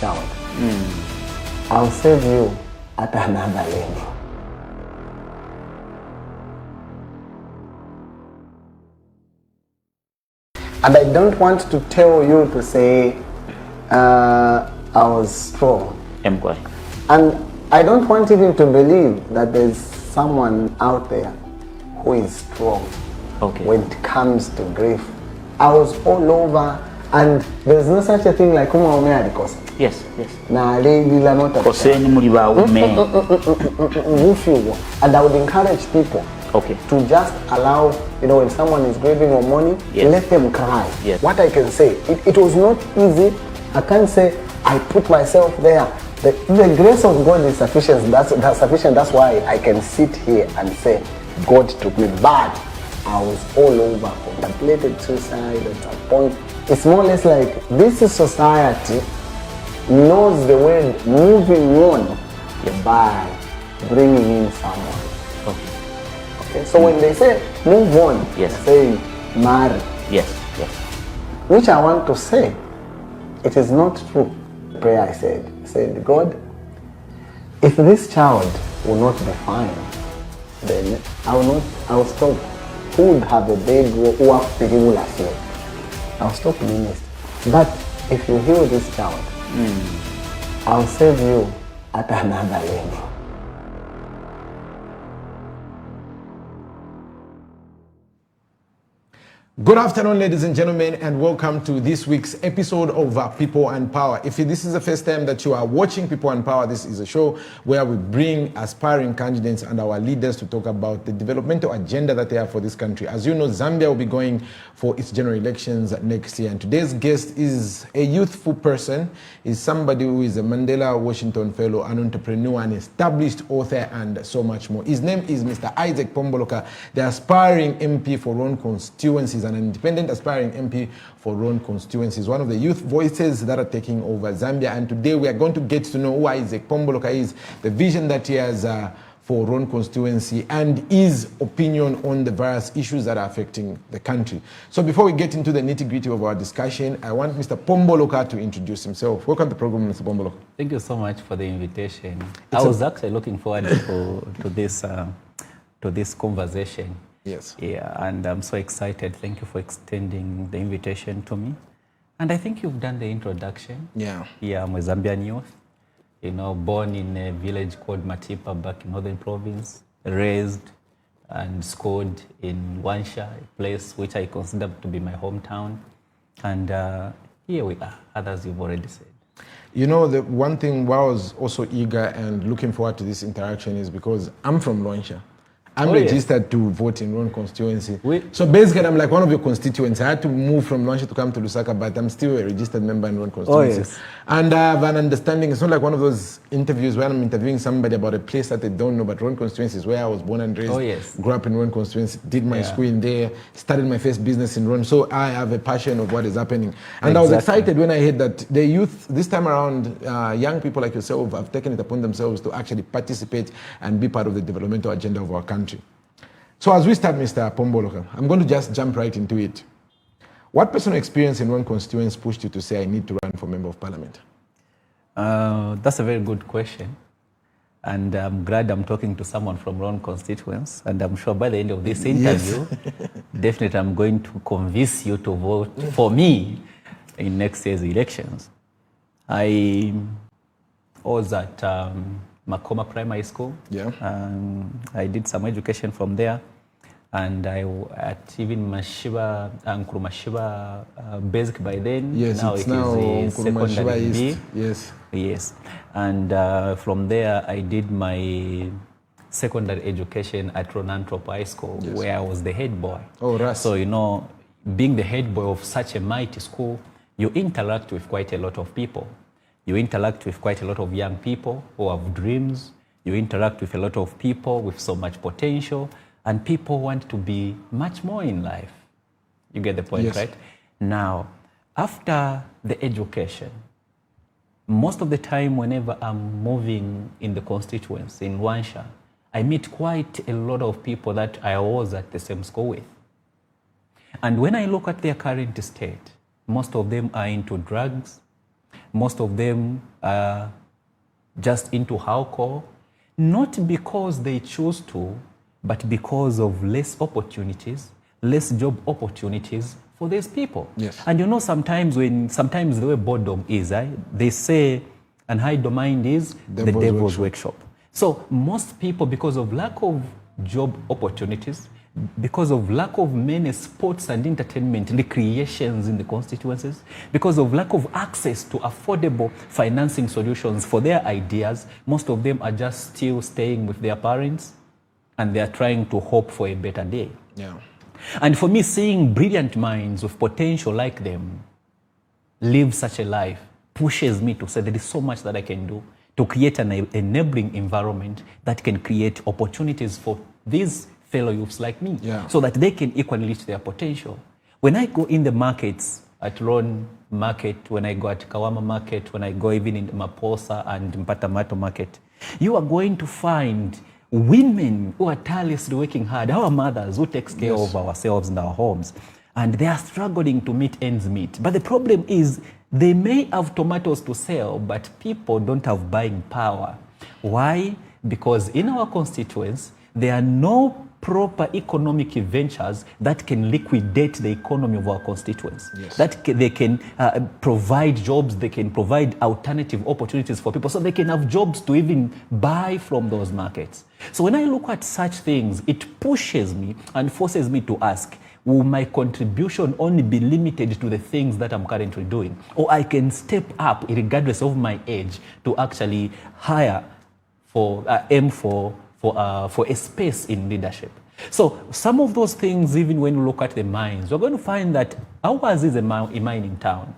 child, I'll save you at another level. And I don't want to tell you to say I was strong. And I don't want even to believe that there's someone out there who is strong when it comes to grief. I was all over, and there's no such a thing like Yes. and I would encourage people to just allow, when someone is grieving or mourning, let them cry. What I can say, it was not easy. I can't say I put myself there. The grace of God is sufficient. That's sufficient. That's why I can sit here and say God took me. But I was all over, contemplated suicide at some point. It's more or less like this is society knows the word moving on by bringing in someone. Okay. So when they say move on, they say marry. Yes. Which I want to say, it is not true. Prayer I said, God, if this child will not be fine, then I will stop. Who would have a baby who have to heal last year? I'll stop doing this. But if you heal this child, I'll save you at another level. Good afternoon, ladies and gentlemen, and welcome to this week's episode of People and Power. If this is the first time that you are watching People and Power, this is a show where we bring aspiring candidates and our leaders to talk about the developmental agenda that they have for this country. As you know, Zambia will be going for its general elections next year, and today's guest is a youthful person, is somebody who is a Mandela Washington Fellow, an entrepreneur, an established author, and so much more. His name is Mr. Isaac Pomboloka, the aspiring MP for Roan Constituency, an independent aspiring MP for Roan Constituency, is one of the youth voices that are taking over Zambia. And today we are going to get to know who Isaac Pomboloka is, the vision that he has for Roan Constituency, and his opinion on the various issues that are affecting the country. So before we get into the nitty-gritty of our discussion, I want Mr. Pomboloka to introduce himself. Welcome to the program, Mr. Pomboloka. Thank you so much for the invitation. I was actually looking forward to this conversation. Yes. Yeah, and I'm so excited. Thank you for extending the invitation to me. And I think you've done the introduction. Yeah. Yeah, I'm a Zambian youth, born in a village called Matipa back in Northern Province, raised and schooled in Luanshya, a place which I consider to be my hometown. And here we are, others you've already said. The one thing why I was also eager and looking forward to this interaction is because I'm from Luanshya. I'm registered to vote in Roan Constituency. So basically, I'm like one of your constituents. I had to move from Luanshya to come to Lusaka, but I'm still a registered member in Roan Constituency. And I have an understanding. It's not like one of those interviews where I'm interviewing somebody about a place that they don't know, but Roan Constituency is where I was born and raised. Grew up in Roan Constituency, did my school in there, started my first business in Roan. So I have a passion of what is happening. And I was excited when I heard that the youth, this time around, young people like yourself have taken it upon themselves to actually participate and be part of the developmental agenda of our country. So as we start, Mr. Pomboloka, I'm going to just jump right into it. What personal experience in Roan Constituency pushed you to say, I need to run for Member of Parliament? That's a very good question. And I'm glad I'm talking to someone from Roan Constituency. And I'm sure by the end of this interview, definitely I'm going to convince you to vote for me in next year's elections. I was at Makoma Primary School. I did some education from there, and I at even Mashiba, Nkrumah Basic by then. Now it now is a secondary B. Yes. And from there I did my secondary education at Roan High School, where I was the head boy. So being the head boy of such a mighty school, you interact with quite a lot of people. You interact with quite a lot of young people who have dreams. You interact with a lot of people with so much potential, and people want to be much more in life. You get the point, right? Now, after the education, most of the time whenever I'm moving in the constituency in Luanshya, I meet quite a lot of people that I was at the same school with. And when I look at their current state, most of them are into drugs. Most of them are just into alcohol, not because they choose to, but because of less opportunities, less job opportunities for these people. Yes. And you know, sometimes the way boredom is, they say an idle mind is the devil's workshop. So most people, because of lack of job opportunities, because of lack of many sports and entertainment recreations in the constituencies, because of lack of access to affordable financing solutions for their ideas, most of them are just still staying with their parents and they are trying to hope for a better day. Yeah. And for me, seeing brilliant minds with potential like them live such a life pushes me to say there is so much that I can do to create an enabling environment that can create opportunities for these fellow youths like me, so that they can equally reach their potential. When I go in the markets, at Roan Market, when I go at Kawama Market, when I go even in Maposa and Mpatamato Market, you are going to find women who are tirelessly working hard, our mothers who take care of ourselves in our homes, and they are struggling to meet ends meet. But the problem is they may have tomatoes to sell, but people don't have buying power. Why? Because in our constituents, there are no proper economic ventures that can liquidate the economy of our constituents. That they can provide jobs, they can provide alternative opportunities for people so they can have jobs to even buy from those markets. So when I look at such things, it pushes me and forces me to ask, will my contribution only be limited to the things that I'm currently doing? Or I can step up regardless of my age to actually aim for a space in leadership. So some of those things, even when you look at the mines, we're going to find that ours is a mining town.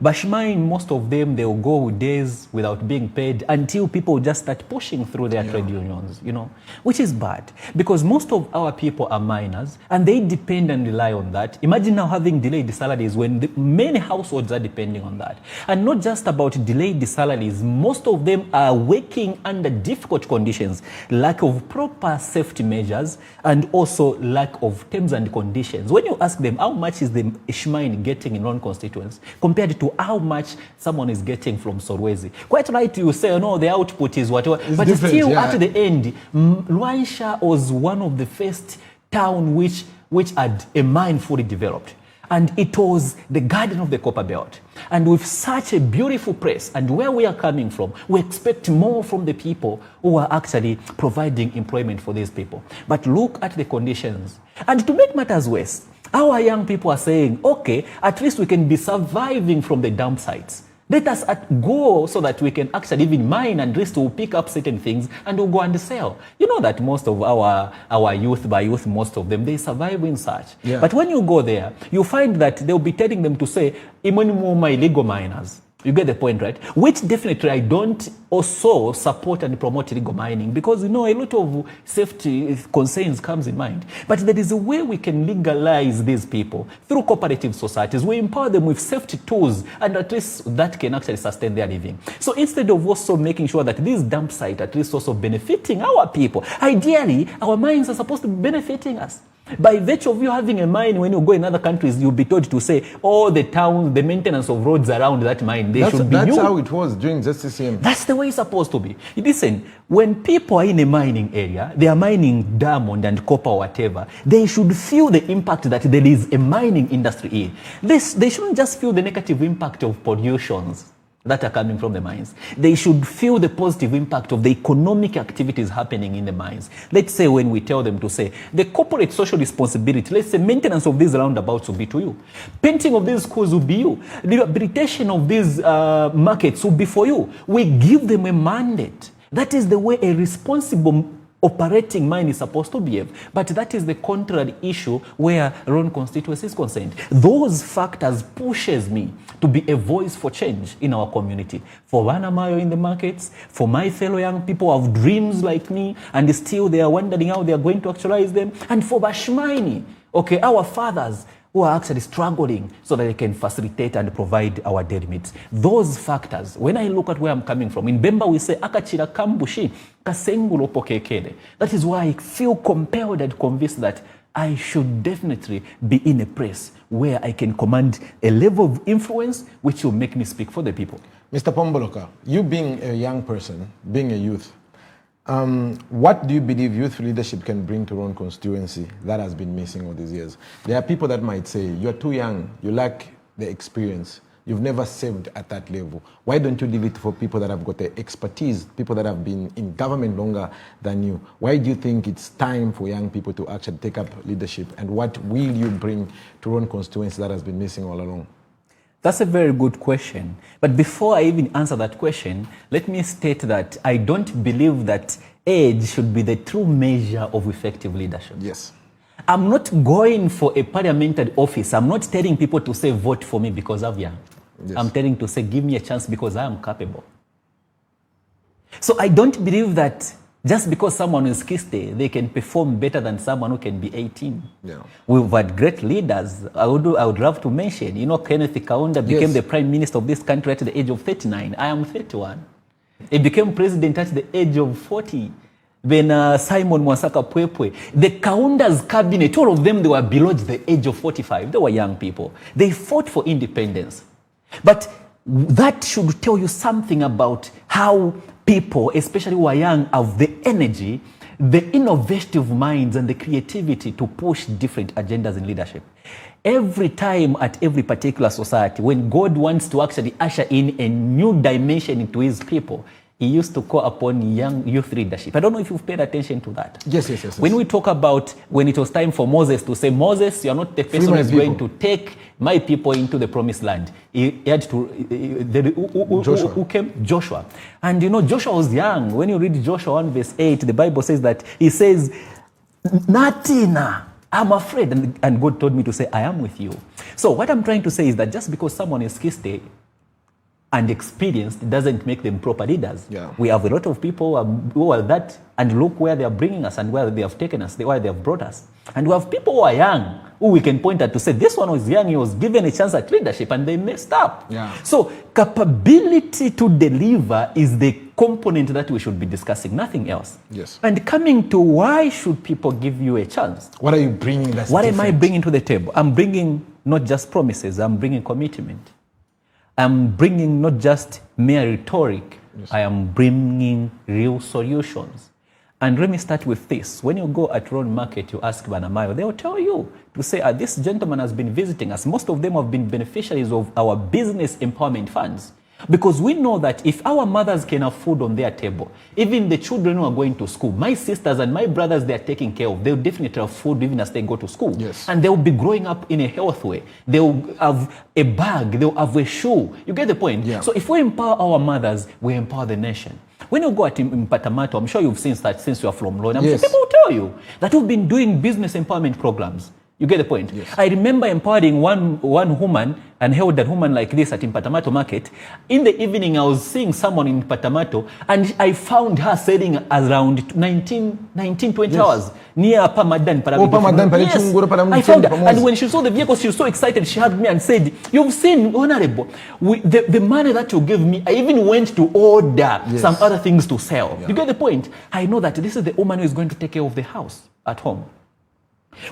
Bashmine, most of them, they will go days without being paid until people just start pushing through their trade unions, you know, which is bad because most of our people are miners and they depend and rely on that. Imagine now having delayed salaries when many households are depending on that. And not just about delayed salaries, most of them are working under difficult conditions, lack of proper safety measures, and also lack of terms and conditions. When you ask them how much is the Ishmael getting in Roan constituents compared to how much someone is getting from Solwezi. Quite right, you say, no, the output is whatever. But still, at the end, Luanshya was one of the first town which had a mine fully developed. And it was the garden of the Copper Belt. And with such a beautiful place, and where we are coming from, we expect more from the people who are actually providing employment for these people. But look at the conditions. And to make matters worse, our young people are saying, okay, at least we can be surviving from the dump sites. Let us go so that we can actually even mine and at least we'll pick up certain things and we'll go and sell. You know that most of our youth, by youth, most of them, they survive in such. But when you go there, you find that they'll be telling them to say, "Imoni my illegal miners." You get the point, right? Which definitely I don't also support and promote illegal mining because, you know, a lot of safety concerns comes in mind. But there is a way we can legalize these people through cooperative societies. We empower them with safety tools and at least that can actually sustain their living. So instead of also making sure that this dump site at least also benefiting our people, ideally, our mines are supposed to be benefiting us. By virtue of you having a mine, when you go in other countries, you'll be told to say, oh, the town, the maintenance of roads around that mine, should be That's you. how it was during JCCM. That's the way it's supposed to be. Listen, when people are in a mining area, they are mining diamond and copper or whatever, they should feel the impact that there is a mining industry in. They shouldn't just feel the negative impact of pollutions that are coming from the mines. They should feel the positive impact of the economic activities happening in the mines. Let's say when we tell them to say, the corporate social responsibility, let's say maintenance of these roundabouts will be to you. Painting of these schools will be you. Rehabilitation of these markets will be for you. We give them a mandate. That is the way a responsible operating mine is supposed to behave. But that is the contrary issue where Roan Constituency is concerned. Those factors pushes me to be a voice for change in our community. For Vanamayo in the markets, for my fellow young people who have dreams like me and still they are wondering how they are going to actualize them. And for Bashmaini, okay, our fathers who are actually struggling so that they can facilitate and provide our daily needs. Those factors, when I look at where I'm coming from, in Bemba we say, akachira kambushi, kasengulo pokekele. That is why I feel compelled and convinced that I should definitely be in a place where I can command a level of influence which will make me speak for the people. Mr. Pomboloka, you being a young person, being a youth, what do you believe youth leadership can bring to Roan Constituency that has been missing all these years? There are people that might say, you're too young, you lack the experience, you've never served at that level. Why don't you leave it for people that have got the expertise, people that have been in government longer than you? Why do you think it's time for young people to actually take up leadership? And what will you bring to Roan Constituency that has been missing all along? That's a very good question. But before I even answer that question, let me state that I don't believe that age should be the true measure of effective leadership. Yes. I'm not going for a parliamentary office. I'm not telling people to say vote for me because I'm young. Yes. I'm telling to say give me a chance because I am capable. So I don't believe that just because someone is 60, they can perform better than someone who can be 18. Yeah. We've had great leaders. I would love to mention, Kenneth Kaunda became the prime minister of this country at the age of 39. I am 31. He became president at the age of 40. When Simon Mwansaka Pwepwe, the Kaunda's cabinet, all of them, they were below the age of 45. They were young people. They fought for independence. But that should tell you something about how people, especially who are young, have the energy, the innovative minds, and the creativity to push different agendas in leadership. Every time at every particular society, when God wants to actually usher in a new dimension into his people, he used to call upon young youth leadership. I don't know if you've paid attention to that. Yes. When we talk about when it was time for Moses to say, Moses, you're not the person who is going to take my people into the promised land. He had to, who came? Joshua. And Joshua was young. When you read Joshua 1 verse 8, the Bible says that he says, Natina, I'm afraid. And God told me to say, I am with you. So what I'm trying to say is that just because someone is 60 and experienced doesn't make them proper leaders. Yeah. We have a lot of people who are that, and look where they are bringing us and where they have taken us, where they have brought us. And we have people who are young, who we can point at to say, this one was young, he was given a chance at leadership, and they messed up. Yeah. So capability to deliver is the component that we should be discussing, nothing else. Yes. And coming to why should people give you a chance? What are you bringing that's What different? am I bringing to the table? I'm bringing not just promises, I'm bringing commitment. I'm bringing not just mere rhetoric, yes. I am bringing real solutions. And let me start with this. When you go at Roan Market, you ask Banamayo, they will tell you to say, this gentleman has been visiting us. Most of them have been beneficiaries of our business empowerment funds. Because we know that if our mothers can have food on their table, even the children who are going to school, my sisters and my brothers they are taking care of, they'll definitely have food even as they go to school. Yes. And they'll be growing up in a healthy way. They'll have a bag, they'll have a shoe. You get the point? Yeah. So if we empower our mothers, we empower the nation. When you go at Mpatamato, I'm sure you've seen that since you are from Roan. Yes. People will tell you that we've been doing business empowerment programs. You get the point? Yes. I remember empowering one woman and held that woman like this at Mpatamato Market. In the evening, I was seeing someone in Mpatamato and I found her selling around 19, 20 hours near Pamadan. Yes, I found her. And when she saw the vehicle, she was so excited. She hugged me and said, you've seen, Honorable, the money that you gave me, I even went to order some other things to sell. Yeah. You get the point? I know that this is the woman who is going to take care of the house at home.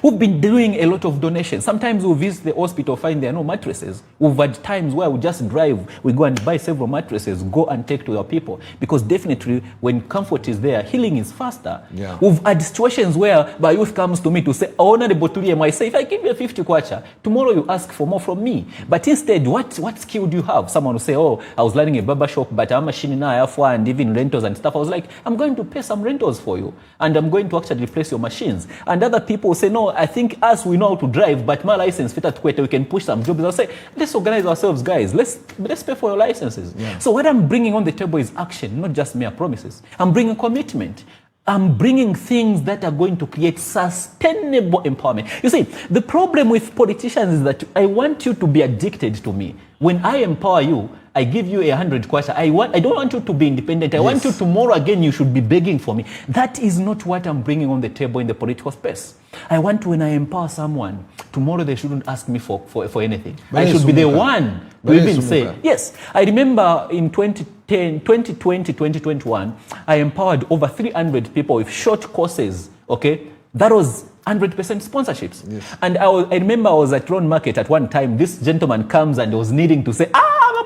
We've been doing a lot of donations. Sometimes we visit the hospital, find there are no mattresses. We've had times where we just drive, we go and buy several mattresses, go and take to our people. Because definitely when comfort is there, healing is faster. Yeah. We've had situations where my youth comes to me to say, oh, I say, if I give you a 50 kwacha, tomorrow you ask for more from me. But instead, what skill do you have? Someone will say, oh, I was learning a barber shop, but I'm a machine now, I have one, and even rentals and stuff. I was like, I'm going to pay some rentals for you. And I'm going to actually replace your machines. And other people say, no, I think us, we know how to drive, but my license, we can push some jobs. I'll say, let's organize ourselves, guys. Let's pay for your licenses. Yeah. So what I'm bringing on the table is action, not just mere promises. I'm bringing commitment. I'm bringing things that are going to create sustainable empowerment. You see, the problem with politicians is that I want you to be addicted to me. When I empower you, I give you 100 kwacha. I don't want you to be independent. I want you tomorrow again, you should be begging for me. That is not what I'm bringing on the table in the political space. I want when I empower someone, tomorrow they shouldn't ask me for anything. I should be the one to even say, yes. I remember in 2020, 2021, I empowered over 300 people with short courses, okay? That was 100% sponsorships. Yes. And I remember I was at Roan Market at one time. This gentleman comes and was needing to say,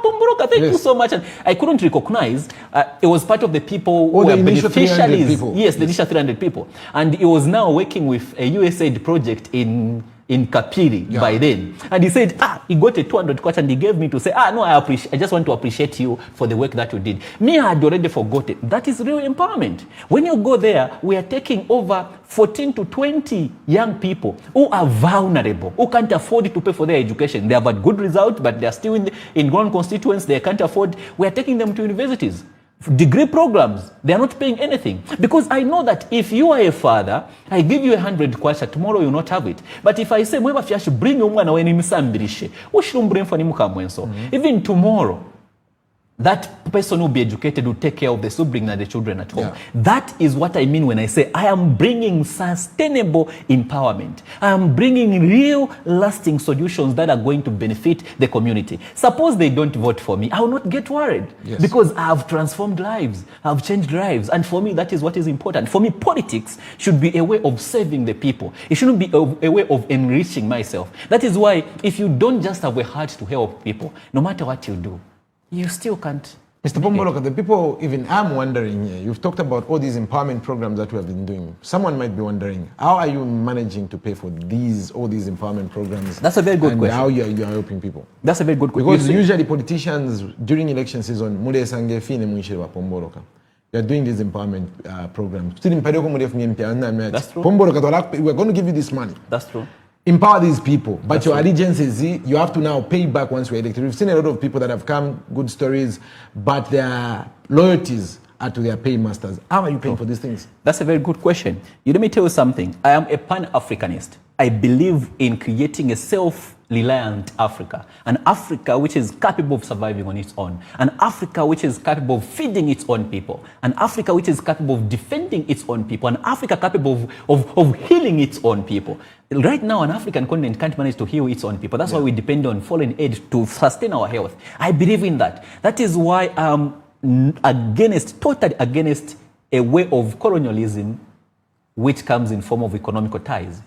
Pomboloka, thank you so much. And I couldn't recognize. It was part of the people who were beneficiaries. Yes, the initial 300 people. And he was now working with a USAID project in Kapiri by then. And he said, he got a 200 kwacha and he gave me to say, no, I just want to appreciate you for the work that you did. Me, I had already forgotten. That is real empowerment. When you go there, we are taking over 14 to 20 young people who are vulnerable, who can't afford to pay for their education. They have had good results, but they are still in Roan Constituency. They can't afford. We are taking them to universities. Degree programs, they are not paying anything. Because I know that if you are a father, I give you 100 kwacha, tomorrow you will not have it. But if I say, I should bring you one when even tomorrow, that person will be educated, will take care of the sibling and the children at home. That is what I mean when I say I am bringing sustainable empowerment. I am bringing real lasting solutions that are going to benefit the community. Suppose they don't vote for me, I will not get worried because I have transformed lives, I have changed lives. And for me, that is what is important. For me, politics should be a way of serving the people. It shouldn't be a way of enriching myself. That is why if you don't just have a heart to help people, no matter what you do, you still can't. Mr. Pomboloka, the people, even I'm wondering here, you've talked about all these empowerment programs that we have been doing. Someone might be wondering, how are you managing to pay for all these empowerment programs? That's a very good question. How you're helping people? That's a very good question. Because usually politicians, during election season, you're doing these empowerment programs. That's true. Pomboloka, we're going to give you this money. That's true. Empower these people, but That's your right. allegiance is you have to now pay back once you're elected. We've seen a lot of people that have come, good stories, but their loyalties are to their paymasters. How are you paying for these things? That's a very good question. Let me tell you something. I am a Pan-Africanist. I believe in creating a self-reliant Africa. An Africa which is capable of surviving on its own. An Africa which is capable of feeding its own people. An Africa which is capable of defending its own people. An Africa capable of healing its own people. Right now, an African continent can't manage to heal its own people. That's why we depend on foreign aid to sustain our health. I believe in that. That is why I'm totally against a way of colonialism which comes in form of economical ties.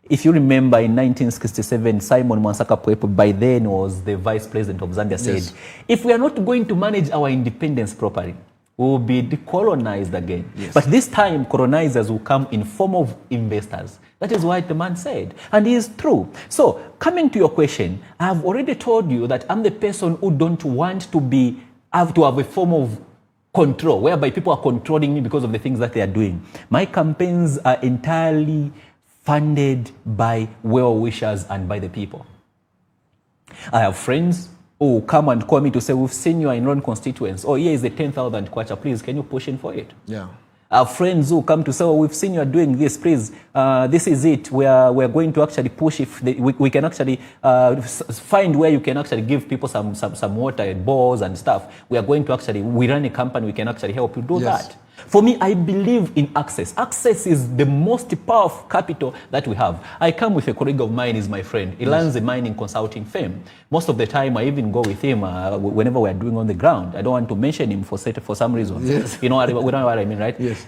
If you remember in 1967, Simon Mwansaka Pwepo, by then was the vice president of Zambia, said, if we are not going to manage our independence properly, we will be decolonized again. But this time, colonizers will come in form of investors. That is what the man said. And it is true. So, coming to your question, I have already told you that I'm the person who don't want to have a form of control, whereby people are controlling me because of the things that they are doing. My campaigns are entirely funded by well-wishers and by the people. I have friends who come and call me to say, we've seen you in Roan Constituency. Oh, here is the 10,000 kwacha. Please, can you push in for it? Yeah. I have friends who come to say, oh, we've seen you are doing this. Please, this is it. We're going to actually push if we can actually find where you can actually give people some water and balls and stuff. We run a company, we can actually help you do that. For me, I believe in access. Access is the most powerful capital that we have. I come with a colleague of mine, is my friend. He runs a mining consulting firm. Most of the time, I even go with him whenever we're doing on the ground. I don't want to mention him for some reasons. You know what I mean, right? Yes.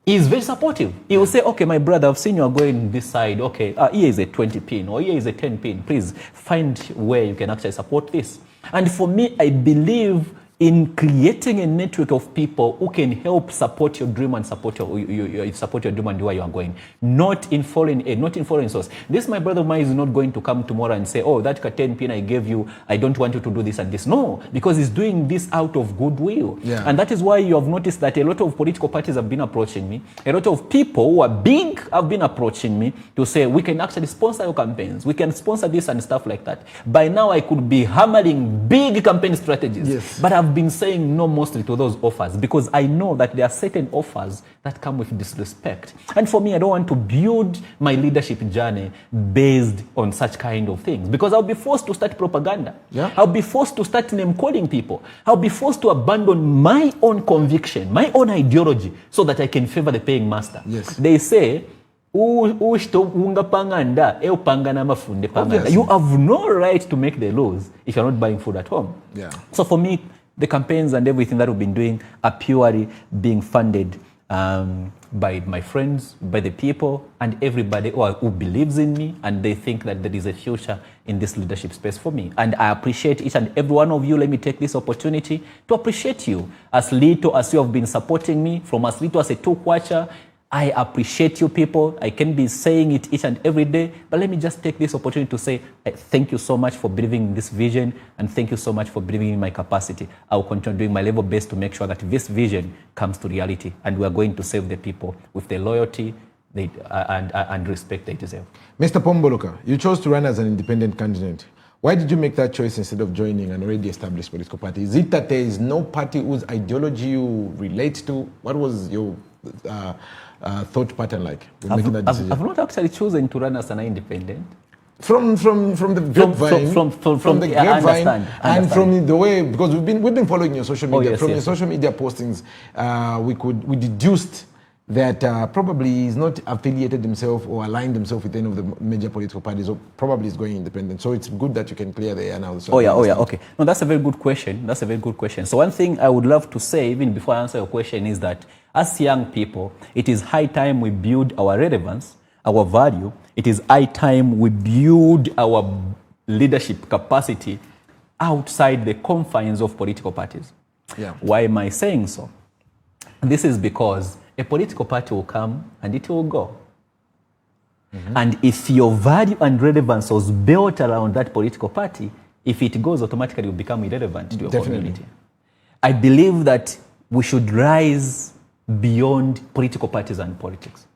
He's very supportive. He will say, okay, my brother, I've seen you are going this side. Okay, here is a 20 pin or here is a 10 pin. Please find where you can actually support this. And for me, I believe in creating a network of people who can help support your dream and support your dream and where you are going. Not in foreign aid, not in foreign source. This, my brother of mine, is not going to come tomorrow and say, oh, that 10 pin I gave you, I don't want you to do this and this. No, because he's doing this out of goodwill. Yeah. And that is why you have noticed that a lot of political parties have been approaching me. A lot of people who are big have been approaching me to say, we can actually sponsor your campaigns. We can sponsor this and stuff like that. By now, I could be hammering big campaign strategies. But I've been saying no mostly to those offers because I know that there are certain offers that come with disrespect. And for me, I don't want to build my leadership journey based on such kind of things because I'll be forced to start propaganda. I'll be forced to start name-calling people. I'll be forced to abandon my own conviction, my own ideology so that I can favor the paying master. They say, you have no right to make the laws if you're not buying food at home. So for me, the campaigns and everything that we've been doing are purely being funded by my friends, by the people, and everybody who believes in me, and they think that there is a future in this leadership space for me. And I appreciate each and every one of you. Let me take this opportunity to appreciate you. As little as you have been supporting me, from as little as a talk watcher, I appreciate you people. I can be saying it each and every day, but let me just take this opportunity to say thank you so much for believing in this vision, and thank you so much for believing in my capacity. I will continue doing my level best to make sure that this vision comes to reality, and we are going to serve the people with the loyalty and respect they deserve. Mr. Pomboloka, you chose to run as an independent candidate. Why did you make that choice instead of joining an already established political party? Is it that there is no party whose ideology you relate to? What was your thought pattern like when making that decision? I've not actually chosen to run as an independent. From the grapevine, from the grapevine, and from the way, because we've been following your social media. Your social media postings, we deduced that probably he's not affiliated himself or aligned himself with any of the major political parties, or probably is going independent. So it's good that you can clear the air now. So okay. No, that's a very good question. So one thing I would love to say, even before I answer your question, is that as young people, it is high time we build our relevance, our value. It is high time we build our leadership capacity outside the confines of political parties. Yeah. Why am I saying so? This is because a political party will come and it will go. Mm-hmm. And if your value and relevance was built around that political party, if it goes, automatically you become irrelevant to your community. I believe that we should rise beyond political parties and politics.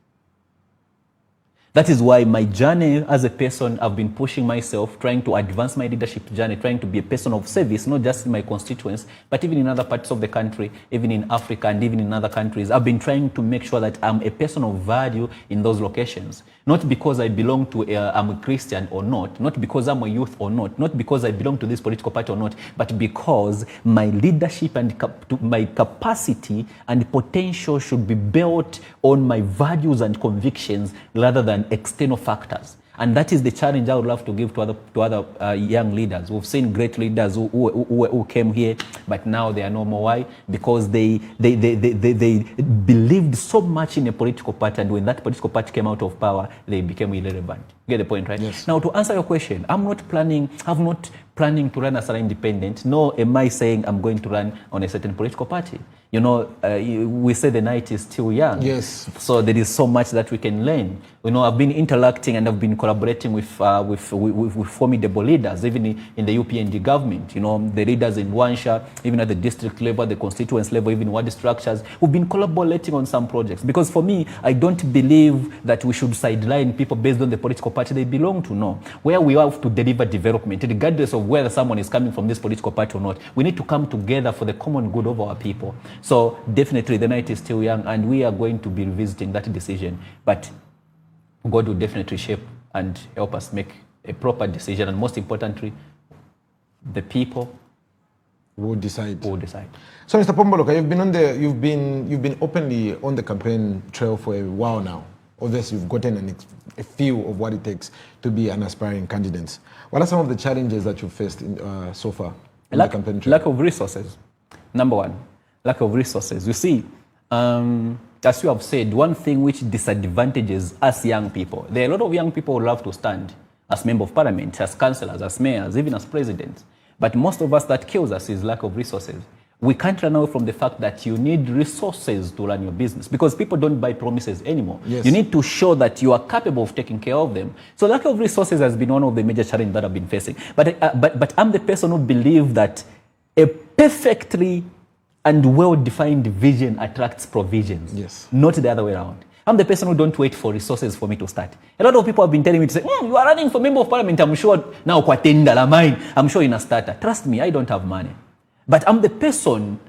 That is why my journey as a person, I've been pushing myself, trying to advance my leadership journey, trying to be a person of service, not just in my constituents, but even in other parts of the country, even in Africa and even in other countries. I've been trying to make sure that I'm a person of value in those locations. Not because I belong to, I'm a Christian or not because I'm a youth or not because I belong to this political party or not, but because my leadership and my capacity and potential should be built on my values and convictions rather than external factors. And that is the challenge I would love to give to other young leaders. We've seen great leaders who came here, but now they are no more. Why? Because they believed so much in a political party, and when that political party came out of power, they became irrelevant. You get the point, right? Yes. Now, to answer your question, I'm not planning to run as an independent, nor am I saying I'm going to run on a certain political party. You know, we say the night is still young. Yes. So there is so much that we can learn. You know, I've been interacting and I've been collaborating with formidable leaders, even in the UPND government. You know, the leaders in Luanshya, even at the district level, the constituency level, even ward structures, we've been collaborating on some projects. Because for me, I don't believe that we should sideline people based on the political party they belong to. No, where we have to deliver development, regardless of whether someone is coming from this political party or not, we need to come together for the common good of our people. So definitely the night is still young, and we are going to be revisiting that decision. But God will definitely shape and help us make a proper decision, and most importantly, the people will decide. So, Mr. Pomboloka, you've been openly on the campaign trail for a while now. Obviously, you've gotten a feel of what it takes to be an aspiring candidate. What are some of the challenges that you've faced so far in the campaign trail? Lack of resources. Number one, lack of resources. You see, as you have said, one thing which disadvantages us young people, there are a lot of young people who love to stand as member of parliament, as councillors, as mayors, even as presidents. But most of us, that kills us is lack of resources. We can't run away from the fact that you need resources to run your business, because people don't buy promises anymore. Yes. You need to show that you are capable of taking care of them. So lack of resources has been one of the major challenges that I've been facing. But I'm the person who believes that a perfectly and well-defined vision attracts provisions. Yes. Not the other way around. I'm the person who don't wait for resources for me to start. A lot of people have been telling me to say, you are running for member of parliament, I'm sure now kwa tenda la mine, I'm sure in a starter. Trust me, I don't have money. But I'm the person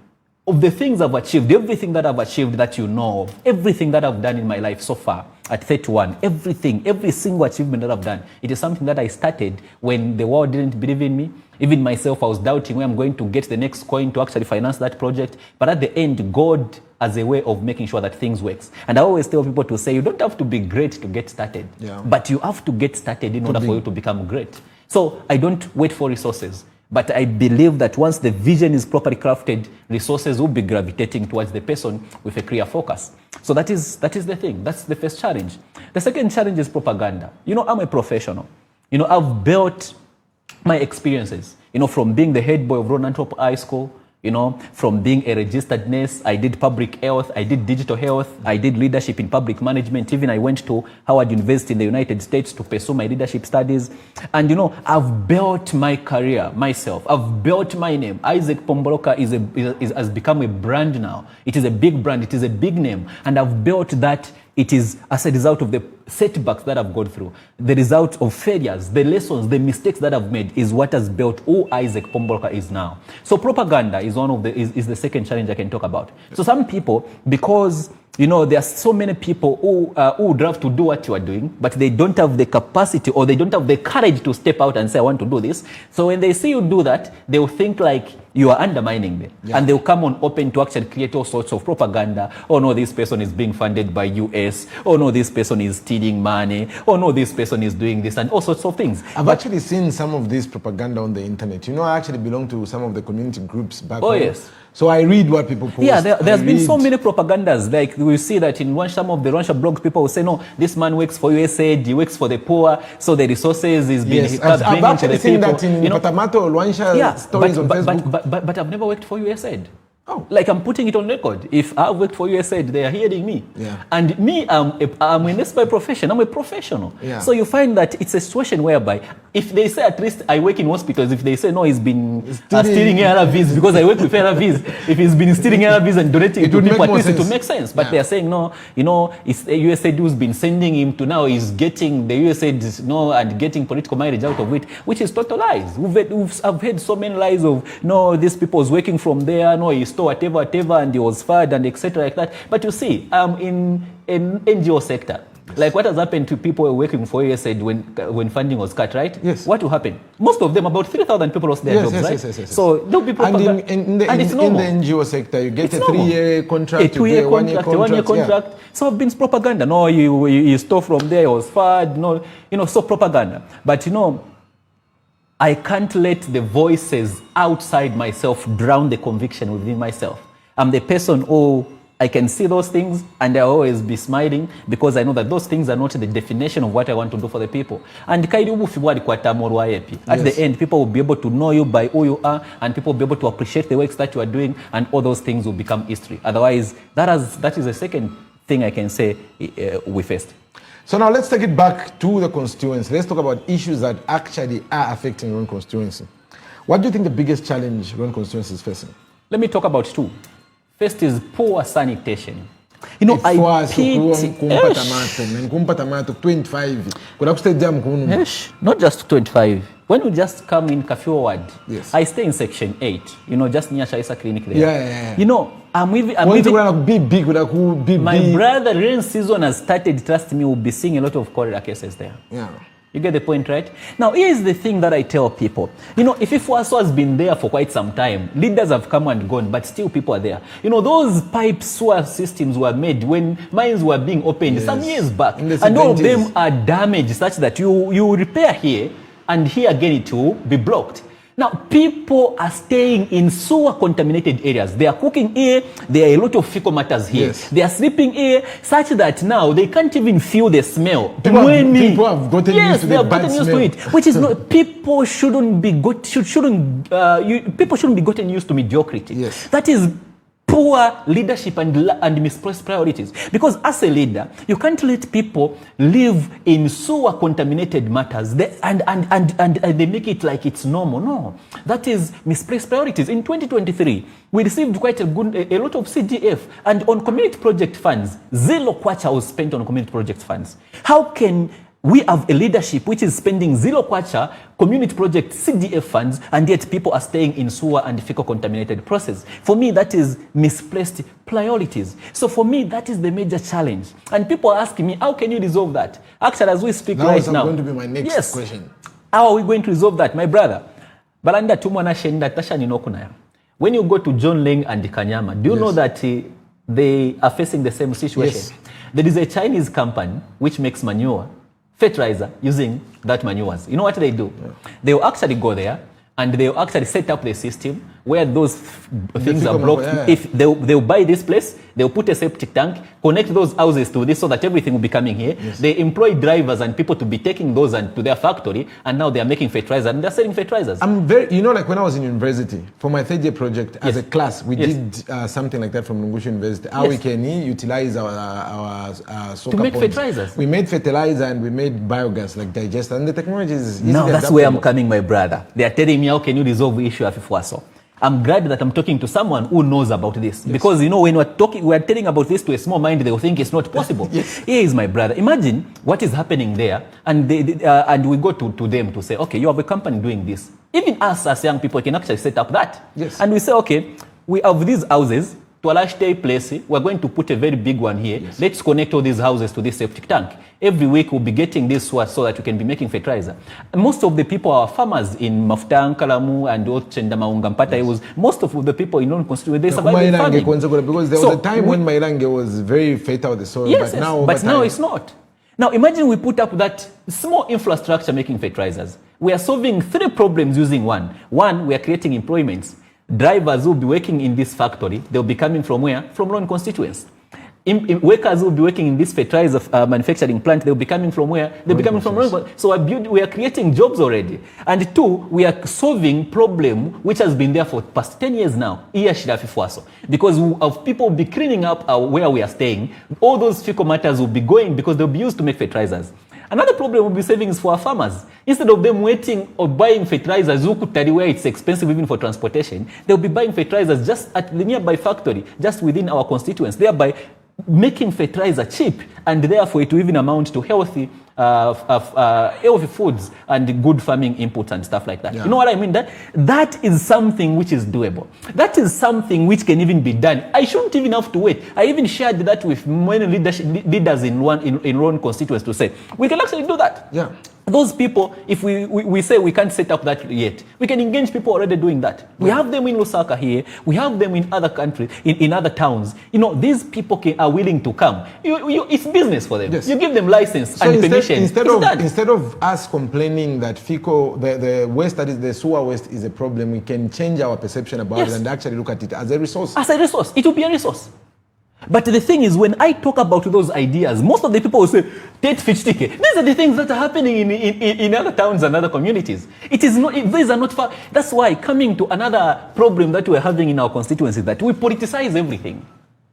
of the things I've achieved, everything that I've achieved that you know of, everything that I've done in my life so far at 31, every single achievement that I've done, it is something that I started when the world didn't believe in me. Even myself, I was doubting where I'm going to get the next coin to actually finance that project. But at the end, God has a way of making sure that things works. And I always tell people to say, you don't have to be great to get started, but you have to get started in order for you to become great. So I don't wait for resources. But I believe that once the vision is properly crafted, resources will be gravitating towards the person with a clear focus. So that is the thing. That's the first challenge. The second challenge is propaganda. I'm a professional. I've built my experiences, from being the head boy of Roan High School, from being a registered nurse. I did public health, I did digital health, I did leadership in public management. Even I went to Howard University in the United States to pursue my leadership studies. And I've built my career myself. I've built my name. Isaac Pomboloka has become a brand now. It is a big brand, it is a big name. And I've built that. It is as a result of the setbacks that I've gone through, the result of failures, the lessons, the mistakes that I've made is what has built who Isaac Pomboloka is now. So propaganda is is the second challenge I can talk about. So some people, because there are so many people who would love to do what you are doing, but they don't have the capacity or they don't have the courage to step out and say, I want to do this. So when they see you do that, they will think like you are undermining them. Yeah. And they'll come on open to actually create all sorts of propaganda. Oh no, this person is being funded by US. Oh no, this person is stealing money. Oh no, this person is doing this, and all sorts of things. I've actually seen some of this propaganda on the internet. I actually belong to some of the community groups back home. Oh yes. So I read what people post. Yeah, there's been so many propagandas. Like we see that in some of the Luanshya blogs, people will say, no, this man works for USAID, he works for the poor, so the resources is being bringing to the people. I've actually seen that in Patamato, Luanshya stories on Facebook. But I've never worked for USAID. Oh. Like I'm putting it on record. If I worked for USAID, they are hearing me. Yeah. And me, I'm in this by profession. I'm a professional. Yeah. So you find that it's a situation whereby if they say at least I work in hospitals, if they say no, he's been stealing ARVs because I work with ARVs, if he's been stealing ARVs and donating it to people, at least it would make sense. But they are saying no, it's the USAID who's been sending him to now he's getting the USAID and getting political mileage out of it, which is total lies. I've heard so many lies of no, this people was working from there, no, he's whatever, and he was fired and etc. like that. But you see, in NGO sector, like what has happened to people working for USAID when funding was cut, right? Yes. What will happen? Most of them, about 3,000 people lost their jobs, right? Yes. So there'll be propaganda. And in the NGO sector, you get a 3-year contract, a 2-year contract, a 1-year contract. Yeah. So it's been propaganda. No, you stole from there, he was fired. No, so propaganda. But I can't let the voices outside myself drown the conviction within myself. I'm the person who I can see those things and I'll always be smiling because I know that those things are not the definition of what I want to do for the people. And at the end, people will be able to know you by who you are and people will be able to appreciate the works that you are doing and all those things will become history. Otherwise, that is the second thing I can say we faced. So now let's take it back to the constituency. Let's talk about issues that actually are affecting Roan constituency. What do you think the biggest challenge Roan constituency is facing? Let me talk about two. First is poor sanitation. Not just 25. When you just come in Kafio Ward, yes. I stay in section 8, just near Shaisa Clinic there. Yeah. My brother, rain season has started, trust me, we'll be seeing a lot of cholera cases there. Yeah. You get the point, right? Now, here's the thing that I tell people. If IFWASO has been there for quite some time, leaders have come and gone, but still people are there. Those pipe sewer systems were made when mines were being opened some years back. And all of them are damaged such that you repair here, and here again it will be blocked. Now, people are staying in sewer contaminated areas. They are cooking here. There are a lot of fecal matters here. Yes. They are sleeping here, such that now they can't even feel the smell. People have gotten used to the bad smell. It, which is not. People shouldn't be gotten used to mediocrity. Yes. That is poor leadership and misplaced priorities. Because as a leader, you can't let people live in sewer contaminated matters and they make it like it's normal. No, that is misplaced priorities. In 2023, we received quite a lot of CDF, and on community project funds, 0 kwacha was spent on community project funds. How can we have a leadership which is spending 0 kwacha community project CDF funds, and yet people are staying in sewer and fecal contaminated process? For me, that is misplaced priorities. So for me, that is the major challenge. And people are asking me, how can you resolve that? Actually, as we speak right now. That was going to be my next question. How are we going to resolve that, my brother? When you go to John Leng and Kanyama, do you know that they are facing the same situation? Yes. There is a Chinese company which makes manure, fertilizer, using that manures. You know what they do? Yeah. They will actually go there and they'll actually set up the system where those things are blocked. If they'll buy this place, they'll put a septic tank, connect those houses to this so that everything will be coming here. Yes. They employ drivers and people to be taking those and to their factory, and now they are making fertilizer and they're selling fertilizers. Like when I was in university, for my third year project, as a class, we did something like that from Luanshya University. How we can utilize our to make fertilizers. We made fertilizer and we made biogas, like digester, and the technology is easily Now that's adaptable. where I'm coming, my brother. They are telling me, how can you resolve the issue of FIFWASO? I'm glad that I'm talking to someone who knows about this. Yes. Because, when we're telling about this to a small mind, they'll think it's not possible. Yes. Here is my brother. Imagine what is happening there, and and we go to them to say, okay, you have a company doing this. Even us as young people can actually set up that. Yes. And we say, okay, we have these houses, to a large place, we're going to put a very big one here. Yes. Let's connect all these houses to this septic tank. Every week we'll be getting this so that we can be making fertilizer. And most of the people are farmers in Mafuta, Kalamu, and Mpata. Most of the people in Roan Constituency, they survive in farming. Because there was a time when Mailange was very fertile, the soil, yes, but now it's not. Now imagine we put up that small infrastructure making fertilizers. We are solving 3 problems using one. One, we are creating employments. Drivers will be working in this factory. They'll be coming from where? From Roan Constituency. Workers will be working in this fertilizer manufacturing plant. They'll be coming from where? They'll be coming from Roan. So we are creating jobs already. And 2, we are solving problem which has been there for past 10 years now. Because of people will be cleaning up where we are staying. All those fecal matters will be going because they'll be used to make fertilizers. Another problem will be savings for our farmers. Instead of them waiting or buying fertilizers, where it's expensive even for transportation, they'll be buying fertilizers just at the nearby factory, just within our constituents, thereby making fertilizer cheap, and therefore it will even amount to healthy foods and good farming inputs and stuff like that. Yeah. You know what I mean? That is something which is doable. That is something which can even be done. I shouldn't even have to wait. I even shared that with many leaders in Roan Constituency to say, we can actually do that. Yeah. Those people, if we say we can't set up that yet, we can engage people already doing that. Yeah. We have them in Lusaka here. We have them in other countries, in other towns. These people are willing to come. It's business for them. Yes. You give them license and permission. Instead of us complaining that the waste, that is the sewer waste, is a problem, we can change our perception about it and actually look at it as a resource. As a resource. It will be a resource. But the thing is, when I talk about those ideas, most of the people will say, these are the things that are happening in other towns and other communities. These are not far. That's why, coming to another problem that we're having in our constituency, that we politicize everything.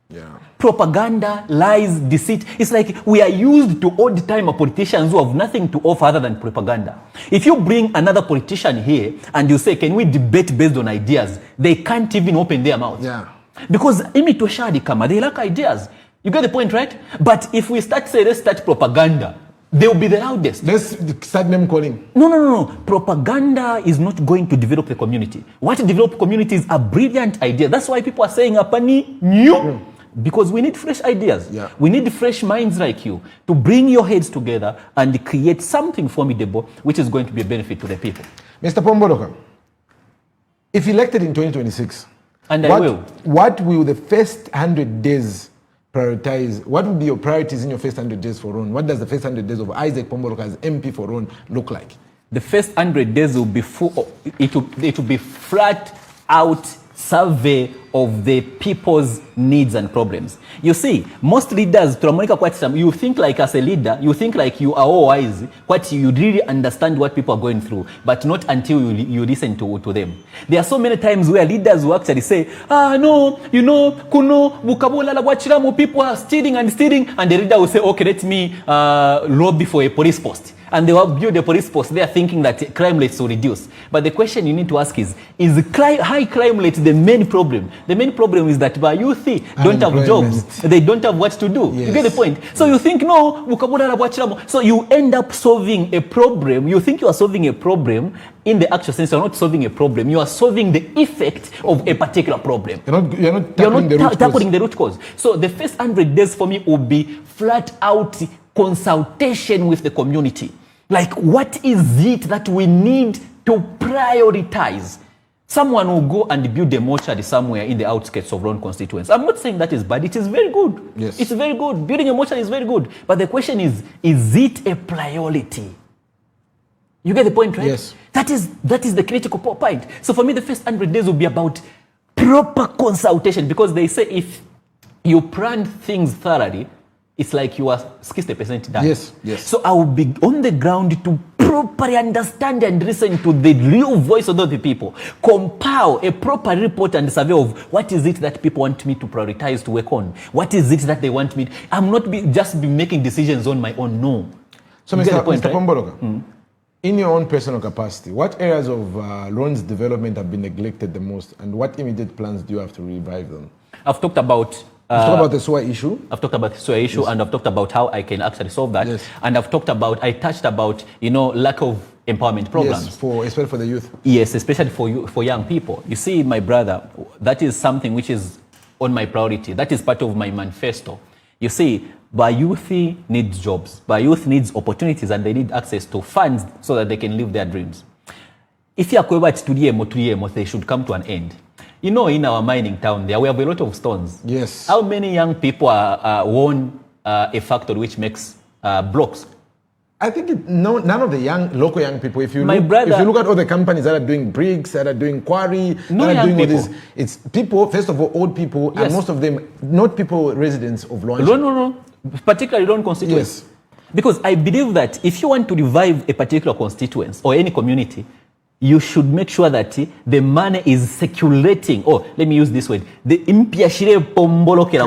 Yeah. Propaganda, lies, deceit. It's like we are used to old-timer politicians who have nothing to offer other than propaganda. If you bring another politician here and you say, can we debate based on ideas? They can't even open their mouth. Yeah. Because they lack ideas. You get the point, right? But if we let's start propaganda, they'll be the loudest. Let's start name calling. No. Propaganda is not going to develop the community. What develop communities are brilliant ideas. That's why people are saying Apani new. Because we need fresh ideas. Yeah. We need fresh minds like you to bring your heads together and create something formidable which is going to be a benefit to the people. Mr. Pomboloka, if elected in 2026, and I will. What will the first 100 days prioritize? What will be your priorities in your first 100 days for Roan? What does the first 100 days of Isaac Pomboloka as MP for Roan look like? The first 100 days will be full. It will be flat out survey of the people's needs and problems. You see, most leaders, you think like as a leader, you think like you are all wise, you really understand what people are going through, but not until you listen to them. There are so many times where leaders will actually say, no, people are stealing, and the leader will say, okay, let me lobby for a police post. And they will build a police post. They are thinking that crime rates will reduce. But the question you need to ask is high crime rate the main problem? The main problem is that by youth don't have jobs. They don't have what to do. Yes. You get the point? So you think, no, so you end up solving a problem. You think you are solving a problem. In the actual sense, you're not solving a problem. You are solving the effect of a particular problem. You're not tackling the root cause. So the first 100 days for me will be flat out consultation with the community. Like, what is it that we need to prioritize? Someone will go and build a mortuary somewhere in the outskirts of Roan Constituency. I'm not saying that is bad. It is very good. Yes. It's very good. Building a mortuary is very good. But the question is it a priority? You get the point, right? Yes. That is the critical point. So for me, the first 100 days will be about proper consultation, because they say if you plan things thoroughly, it's like you are 60% done. Yes. So I will be on the ground to properly understand and listen to the real voice of the people, compile a proper report and survey of what is it that people want me to prioritize to work on. What is it that they want me? I'm not just making decisions on my own. No. So, Mr. Pomboloka, in your own personal capacity, what areas of Roan's development have been neglected the most, and what immediate plans do you have to revive them? I've talked about the sewer issue. I've talked about the sewer issue, yes. And I've talked about how I can actually solve that. Yes. And I touched about, lack of empowerment programs. Yes, especially for the youth. Yes, especially for young people. You see, my brother, that is something which is on my priority. That is part of my manifesto. You see, my youth needs jobs. My youth needs opportunities, and they need access to funds so that they can live their dreams. If you are going to they should come to an end. In our mining town there, we have a lot of stones. Yes. How many young people own a factory which makes blocks? I think none of the local young people, if you look at all the companies that are doing bricks, that are doing quarry, that are doing all this, it's people, first of all, old people, yes. And most of them, not people residents of Luanshya. No. Particularly Roan Constituency. Yes. Because I believe that if you want to revive a particular constituency or any community, you should make sure that the money is circulating. Oh, let me use this word. The Isaac Pomboloka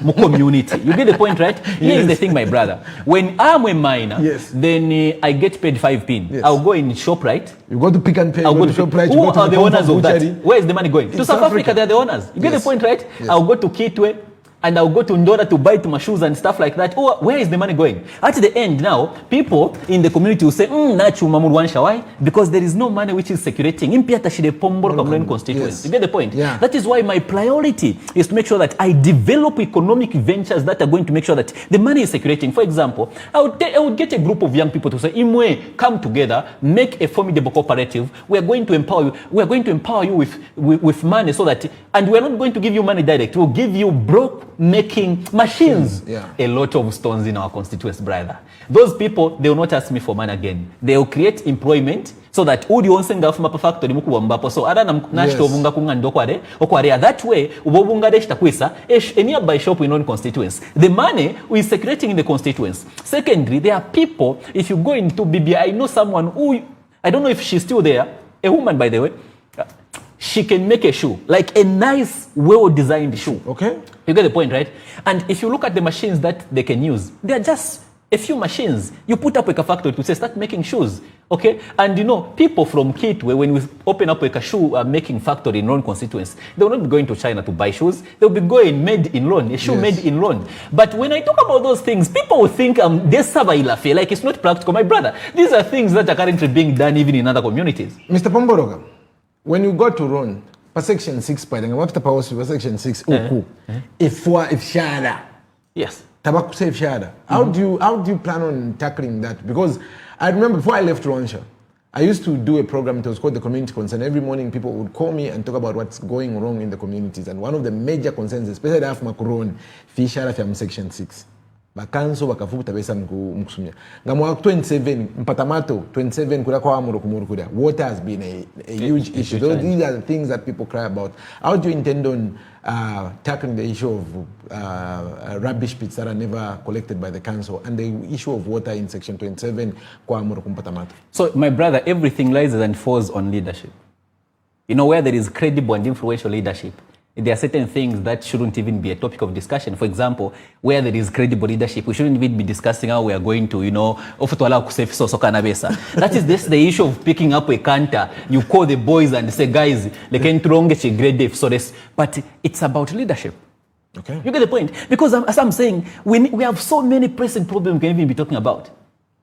mu community. You get the point, right? Yes. Here is the thing, my brother. When I'm a miner, yes. Then I get paid 5 pin. Yes. I'll go in ShopRite. You go to Pick and Pay. I'll go to ShopRite. Who are the owners of that? Where is the money going? To South Africa, they're the owners. You get the point, right? Yes. I'll go to Kitwe. And I'll go to Ndora to buy my shoes and stuff like that. Oh, where is the money going? At the end now, people in the community will say, Nachu Luanshya. Why? Because there is no money which is circulating. Roan Constituency. Yes. You get the point? Yeah. That is why my priority is to make sure that I develop economic ventures that are going to make sure that the money is circulating. For example, I would get a group of young people to say, Imwe, come together, make a formidable cooperative. We are going to empower you. We are going to empower you with money so that, and we are not going to give you money direct. We'll give you making machines. Yeah. A lot of stones in our constituency, brother. Those people, they will not ask me for money again. They will create employment so that udi onsenga from a factory mukuwambapo. So ada nashto bunga kungando kware okware. That way ubobunga deshta kwisa a nearby shop in Roan constituency. The money is circulating in the constituency. Secondly, there are people, if you go into BBI, I know someone who, I don't know if she's still there, a woman by the way, she can make a shoe, like a nice, well-designed shoe. Okay. You get the point, right? And if you look at the machines that they can use, they are just a few machines. You put up a factory to say, start making shoes. Okay? And people from Kitwe, when we open up a shoe making factory in Roan constituency, they will not be going to China to buy shoes. They will be going made in Roan, a shoe made in Roan. But when I talk about those things, people will think like it's not practical. My brother, these are things that are currently being done even in other communities. Mr. Pomboloka, when you go to Roan, per section 6, by the way, after power per section 6, if shada. Yes. Tabaku say shada. How do you plan on tackling that? Because I remember before I left Luanshya, I used to do a program. It was called the Community Concern. Every morning, people would call me and talk about what's going wrong in the communities. And one of the major concerns, especially after Roan, fi shada from section 6. Bakanso bakafuta besa mkusumia. Ngamwa 27 mpatamato 27 kula kwa amuro kumuru kuda. Water has been a huge issue. These are the things that people cry about. How do you intend on tackling the issue of rubbish pits that are never collected by the council and the issue of water in section 27 kwa amuro kumpatamato? So my brother, everything lies and falls on leadership. Where there is credible and influential leadership, there are certain things that shouldn't even be a topic of discussion. For example, where there is credible leadership, we shouldn't even be discussing how we are going to, that is the issue of picking up a canter. You call the boys and say, guys, they can't get a grade F. But it's about leadership. Okay. You get the point? Because as I'm saying, we have so many pressing problems we can even be talking about.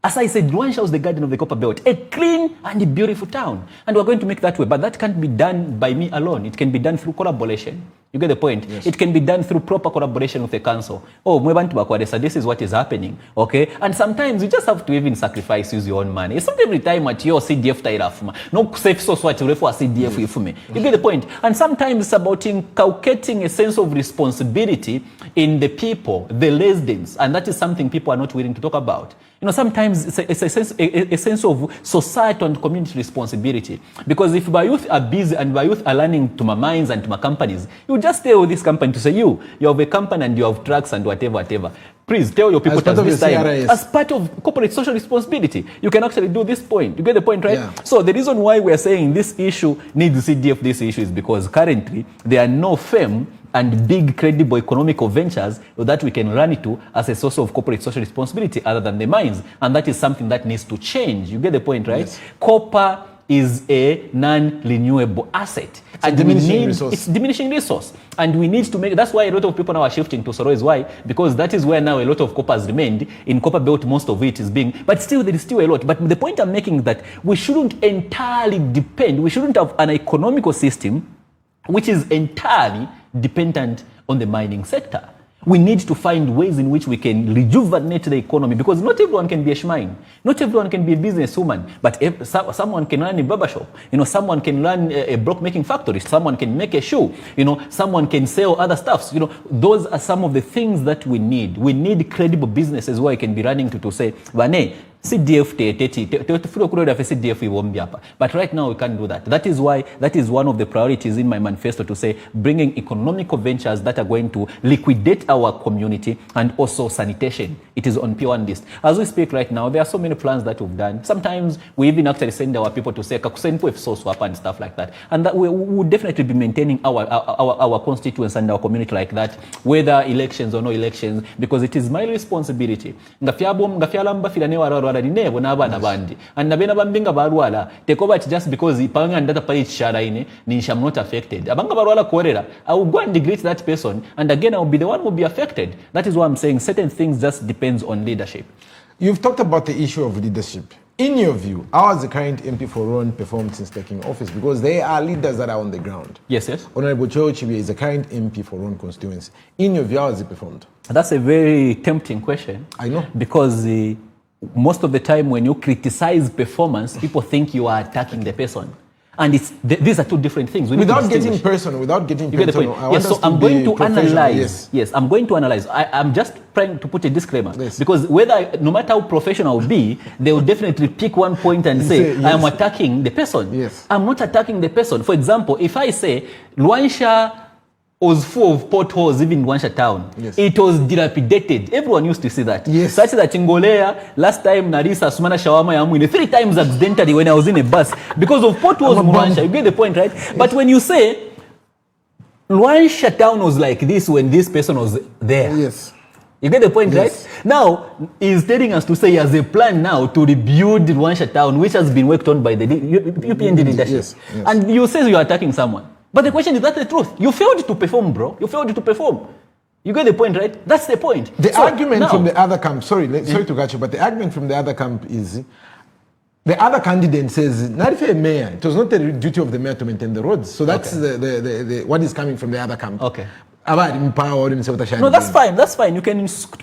As I said, Luanshya is the garden of the Copper Belt, a clean and a beautiful town. And we're going to make that way. But that can't be done by me alone. It can be done through collaboration. You get the point? Yes. It can be done through proper collaboration with the council. Oh, this is what is happening, okay? And sometimes you just have to even use your own money. It's not every time at your CDF tairafuma. No safe source what you for CDF ifume. You get the point? And sometimes it's about inculcating a sense of responsibility in the people, the residents, and that is something people are not willing to talk about. You know, sometimes it's a sense of societal and community responsibility. Because if my youth are busy and my youth are learning to my mines and to my companies, you just tell this company to say, you have a company and you have trucks and whatever. Please tell your people this time, as part of corporate social responsibility, you can actually do this point. You get the point, right? Yeah. So the reason why we are saying this issue needs CDF, this issue, is because currently there are no firm and big credible economical ventures that we can run into as a source of corporate social responsibility other than the mines. And that is something that needs to change. You get the point, right? Yes. Copper is a non-renewable asset. It's diminishing resource. And we need to make, that's why a lot of people now are shifting to Soro. Is why? Because that is where now a lot of copper has remained. In copper belt, most of it is being, but still there is still a lot. But the point I'm making is that we shouldn't entirely depend, we shouldn't have an economical system which is entirely dependent on the mining sector. We need to find ways in which we can rejuvenate the economy, because not everyone can be a shmine. Not everyone can be a businesswoman, but someone can run a barbershop. You know, someone can run a block making factory. Someone can make a shoe. You know, someone can sell other stuffs. You know, those are some of the things that we need. We need credible businesses where I can be running to say, Vane, CDF CDF. But right now we can't do that. That is why that is one of the priorities in my manifesto, to say bringing economical ventures that are going to liquidate our community and also sanitation. It is on P1 list. As we speak right now, there are so many plans that we've done. Sometimes we even actually send our people to say Kakusenpo source and stuff like that. And that we would definitely be maintaining our constituents and our community like that, whether elections or no elections, because it is my responsibility. And nabena bambinga barwala take over just because ipanga and data page sharaine I'm not affected. Abanga barwala korera, I will go and greet that person, and again I will be the one who will be affected. That is why I'm saying certain things just depends on leadership. You've talked about the issue of leadership. In your view, how has the current MP for Roan performed since taking office? Because they are leaders that are on the ground. Yes. Honorable Chiwe is the current MP for Roan Constituency. In your view, how has he performed? That's a very tempting question. I know. Because most of the time when you criticize performance, people think you are attacking the person. And these are two different things. Without getting personal, I'm going to analyze. Yes, I'm going to analyze. I'm just trying to put a disclaimer. Yes. Because no matter how professional I will be, they will definitely pick one point and say, yes, I am attacking the person. Yes. I'm not attacking the person. For example, if I say, Luanshya was full of potholes, even in Luanshya town. Yes. It was dilapidated. Everyone used to see that. Yes. Such that in Golea, last time Narisa Sumana Shawama Yamwine 3 times accidentally when I was in a bus because of potholes in Luanshya. You get the point, right? Yes. But when you say Luanshya town was like this when this person was there. Yes. You get the point, yes, right? Now, he's telling us to say he has a plan now to rebuild Luanshya town, which has been worked on by the UPND leadership. Yes. Yes. And you say you are attacking someone. But the question is, that's the truth. You failed to perform, bro. You failed to perform. You get the point, right? That's the point. The argument from the other camp, sorry to cut you, but the argument from the other camp is, the other candidate says, not if a mayor, it was not the duty of the mayor to maintain the roads. So that's the what is coming from the other camp. Okay. No, that's fine. That's fine. You can based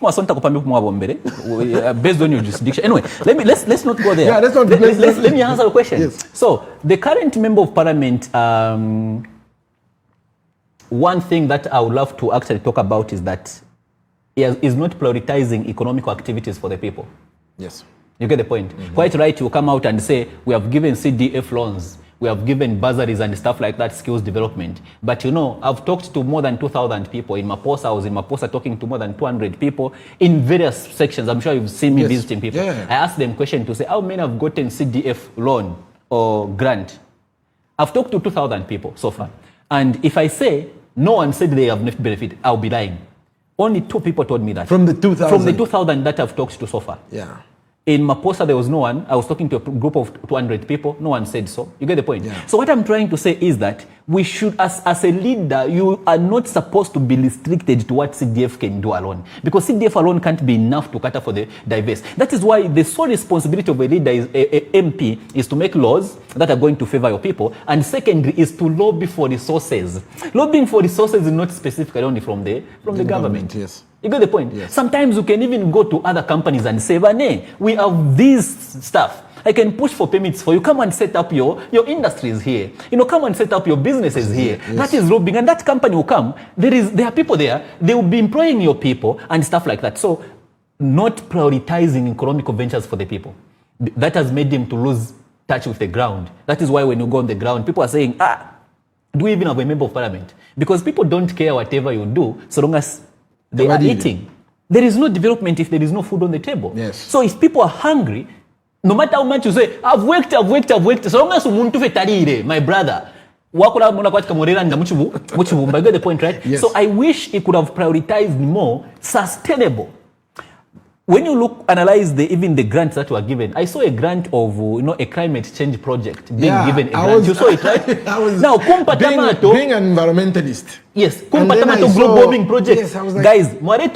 on your jurisdiction. Anyway, let's not go there. Yeah, let me answer the question. Yes. So the current member of parliament, one thing that I would love to actually talk about is that he is not prioritizing economic activities for the people. Yes. You get the point. Mm-hmm. Quite right, you come out and say, we have given CDF loans, we have given bursaries and stuff like that, skills development. But you know, I've talked to more than 2,000 people. In Maposa, I was in Maposa talking to more than 200 people in various sections. I'm sure you've seen me visiting people. Yeah. I asked them questions to say, how many have gotten CDF loan or grant? I've talked to 2,000 people so far. And if I say, no one said they have not benefited, I'll be lying. Only 2 people told me that. From the 2,000? From the 2,000 that I've talked to so far. Yeah. In Maposa, there was no one. I was talking to a group of 200 people. No one said so. You get the point? Yeah. So what I'm trying to say is that we should, as a leader, you are not supposed to be restricted to what CDF can do alone. Because CDF alone can't be enough to cater for the diverse. That is why the sole responsibility of a leader, a MP, is to make laws that are going to favor your people. And secondly, is to lobby for resources. Lobbying for resources is not specifically only from the government. Yes. You get the point? Yes. Sometimes you can even go to other companies and say, "Hey, we have this stuff. I can push for permits for you. Come and set up your industries here. Come and set up your businesses here." Yes. That is lobbying, and that company will come. There are people there. They will be employing your people and stuff like that. So, not prioritizing economic ventures for the people. That has made them to lose touch with the ground. That is why when you go on the ground, people are saying, do we even have a member of parliament? Because people don't care whatever you do, so long as they are eating. There is no development if there is no food on the table. Yes. So if people are hungry, no matter how much you say, I've worked, so long as umuntu fetarire, my brother, I get the point, right? Yes. So I wish it could have prioritized more sustainable. When you analyze even the grants that were given, I saw a grant of a climate change project being given a grant. You saw it, right? Now, being an environmentalist. Yes, global warming project. Yes, I was like, guys, you get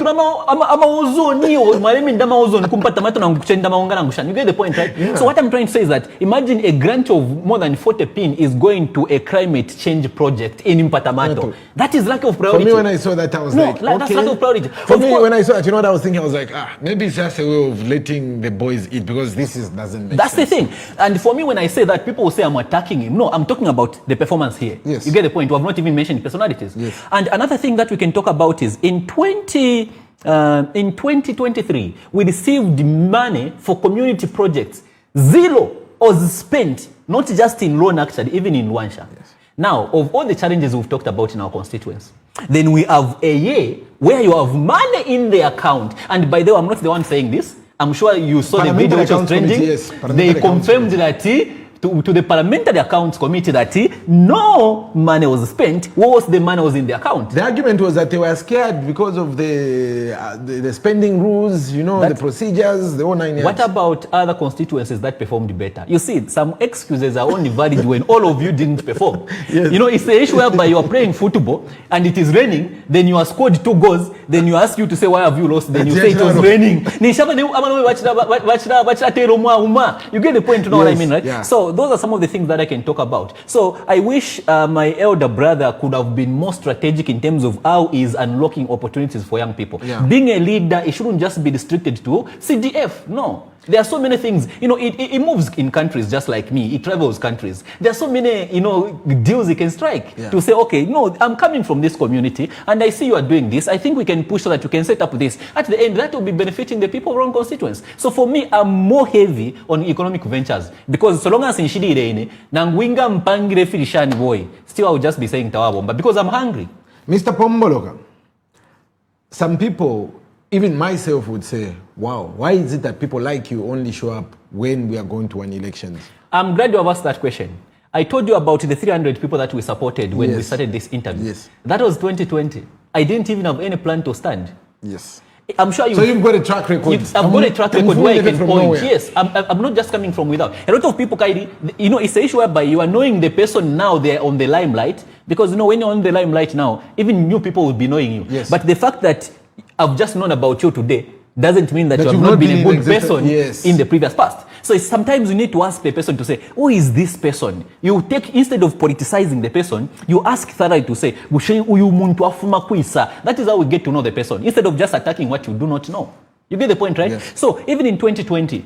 the point, right? Yeah. So what I'm trying to say is that imagine a grant of more than 40 pin is going to a climate change project in Mpatamato. That is lack of priority. For me, when I saw that, I was like, that's lack of priority. For me, when I saw that, you know what I was thinking? I was like, maybe it's just a way of letting the boys eat, because doesn't make sense. That's the thing. And for me, when I say that, people will say I'm attacking him. No, I'm talking about the performance here. Yes. You get the point. We have not even mentioned personalities. Yes. And another thing that we can talk about is in 2023, we received money for community projects. Zero was spent, not just in Roan, actually, even in Luanshya. Yes. Now, of all the challenges we've talked about in our constituents, then we have a year where you have money in the account. And by the way, I'm not the one saying this. I'm sure you saw the video which was trending. Yes, they confirmed that to the Parliamentary Accounts Committee that no money was spent. What was the money was in the account? The argument was that they were scared because of the spending rules, the procedures, the whole 9 years. What about other constituencies that performed better? You see, some excuses are only valid when all of you didn't perform. Yes. It's the issue whereby you are playing football and it is raining, then you are scored 2 goals, then you ask you to say, why have you lost? Then you say it was raining. You get the point, you know what I mean, right? Yeah. So those are some of the things that I can talk about. So I wish my elder brother could have been more strategic in terms of how he's unlocking opportunities for young people. Yeah. Being a leader, it shouldn't just be restricted to CDF. No. There are so many things. It moves in countries just like me. It travels countries. There are so many, deals it can strike to say, okay, I'm coming from this community and I see you are doing this. I think we can push so that you can set up this. At the end, that will be benefiting the people of Roan Constituency. So for me, I'm more heavy on economic ventures because so long as in Shidi Reine, Nangwinga Mpangire Filishani boy, still I will just be saying Tawabomba because I'm hungry. Mr. Pomboloka, some people, even myself, would say, wow, why is it that people like you only show up when we are going to win elections? I'm glad you have asked that question. I told you about the 300 people that we supported when we started this interview. Yes. That was 2020. I didn't even have any plan to stand. Yes. I'm sure So you've got a track record. I've got a track record where I can point. Nowhere. Yes, I'm not just coming from without. A lot of people, Kairi, it's the issue whereby you are knowing the person now they're on the limelight. Because, when you're on the limelight now, even new people will be knowing you. Yes. But the fact that I've just known about you today doesn't mean that you have not been a good person in the previous past. So sometimes you need to ask the person to say, who is this person? You take, instead of politicizing the person, you ask thoroughly to say, that is how we get to know the person, instead of just attacking what you do not know. You get the point, right? Yes. So even in 2020,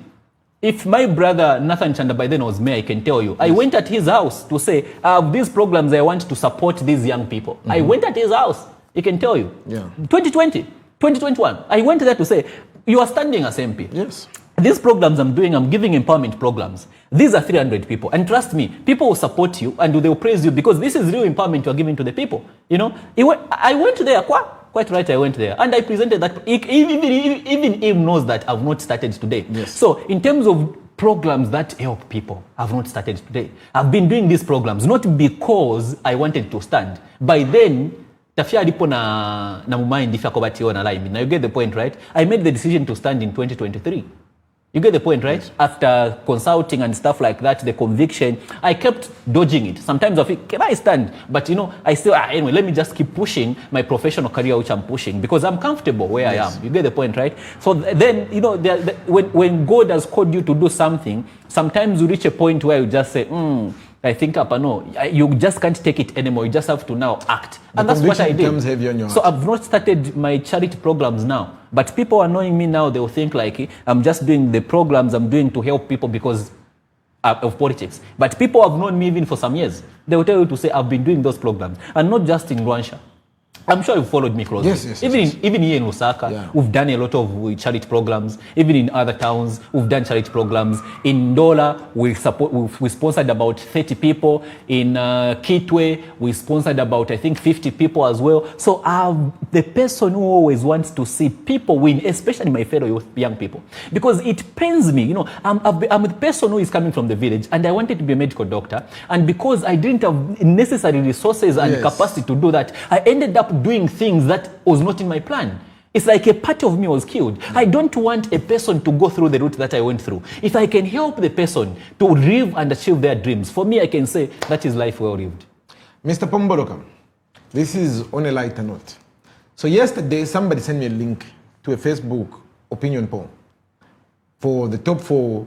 if my brother Nathan Chanda by then was mayor, I can tell you, I went at his house to say, I have these programs I want to support these young people. Mm-hmm. I went at his house, he can tell you. Yeah. 2021, I went there to say, you are standing as MP. Yes. These programs I'm doing, I'm giving empowerment programs. These are 300 people. And trust me, people will support you and they will praise you because this is real empowerment you're giving to the people. I went there, quite right, I went there. And I presented that. Even him knows that I've not started today. Yes. So in terms of programs that help people, I've not started today. I've been doing these programs, not because I wanted to stand. By then, now you get the point, right? I made the decision to stand in 2023. You get the point, right? Yes. After consulting and stuff like that, the conviction, I kept dodging it. Sometimes I think, can I stand? But I still, anyway, let me just keep pushing my professional career, which I'm pushing, because I'm comfortable where I am. You get the point, right? So then, when God has called you to do something, sometimes you reach a point where you just say, I think you just can't take it anymore. You just have to now act. And that's what I did. So I've not started my charity programs now. But people are knowing me now, they'll think like I'm just doing the programs I'm doing to help people because of politics. But people have known me even for some years. They will tell you to say I've been doing those programs. And not just in Luanshya. I'm sure you've followed me closely. Yes. Even here in Osaka, we've done a lot of charity programs. Even in other towns, we've done charity programs. In Ndola, we sponsored about 30 people. In Kitwe, we sponsored about, I think, 50 people as well. So the person who always wants to see people win, especially my fellow young people, because it pains me. I'm the person who is coming from the village, and I wanted to be a medical doctor. And because I didn't have necessary resources and capacity to do that, I ended up doing things that was not in my plan. It's like a part of me was killed. I don't want a person to go through the route that I went through. If I can help the person to live and achieve their dreams, for me, I can say that is life well lived. Mr. Pomboloka, this is on a lighter note. So yesterday, somebody sent me a link to a Facebook opinion poll for the top 4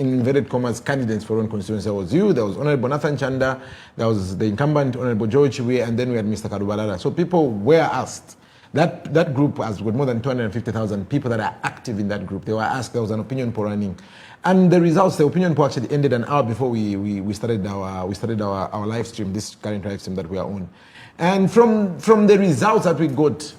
in inverted commas candidates for Roan Constituency. There was you, there was Honorable Nathan Chanda, there was the incumbent Honorable George Chiwe, and then we had Mr. Kadubalala. So people were asked. That group has got more than 250,000 people that are active in that group. They were asked, there was an opinion poll running. And the results, the opinion poll actually ended an hour before we started our live stream, this current live stream that we are on. And from the results that we got,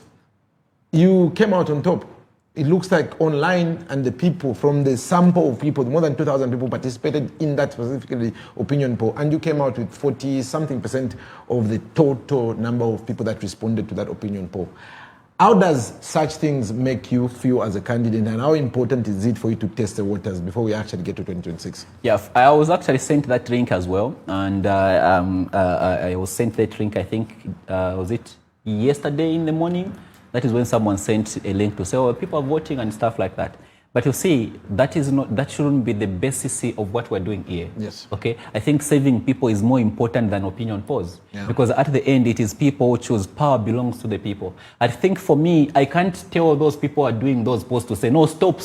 you came out on top. It looks like online, and the people, from the sample of people, more than 2,000 people participated in that specifically opinion poll, and you came out with 40-something% of the total number of people that responded to that opinion poll. How does such things make you feel as a candidate, and how important is it for you to test the waters before we actually get to 2026? Yeah, I was actually sent that link as well, and I was sent that link, I think, was it yesterday in the morning? That is when someone sent a link to say, oh, people are voting and stuff like that. But you see, that shouldn't be the basis of what we're doing here. Yes. Okay. I think saving people is more important than opinion polls. Yeah. Because at the end, it is people who choose. Power belongs to the people. I think for me, I can't tell those people who are doing those polls to say, no, stop.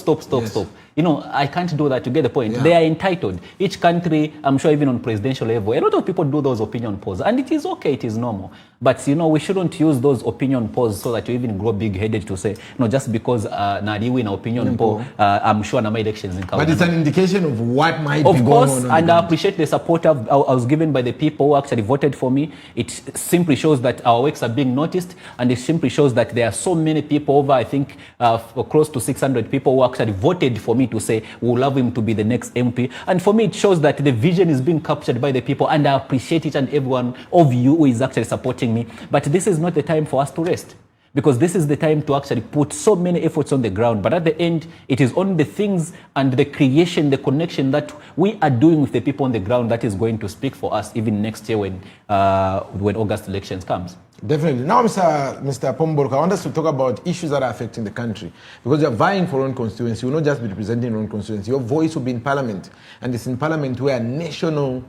I can't do that. To get the point. Yeah. They are entitled. Each country, I'm sure even on presidential level, a lot of people do those opinion polls. And it is okay, it is normal. But, we shouldn't use those opinion polls so that you even grow big-headed to say, no, just because Nadi win an opinion poll, I'm sure my elections in Kawana. But it's an indication of what might be going on. Of course, and I appreciate the support I was given by the people who actually voted for me. It simply shows that our works are being noticed, and it simply shows that there are so many people, over, I think, close to 600 people who actually voted for me to say, we'll love him to be the next MP. And for me, it shows that the vision is being captured by the people, and I appreciate each and every one of you who is actually supporting me. But this is not the time for us to rest, because this is the time to actually put so many efforts on the ground. But at the end, it is only the things and the creation, the connection that we are doing with the people on the ground that is going to speak for us even next year when August elections comes. Definitely. Now, Mr. Pomboloka, I want us to talk about issues that are affecting the country. Because you're vying for Roan Constituency, you will not just be representing Roan Constituency. Your voice will be in Parliament. And it's in Parliament where national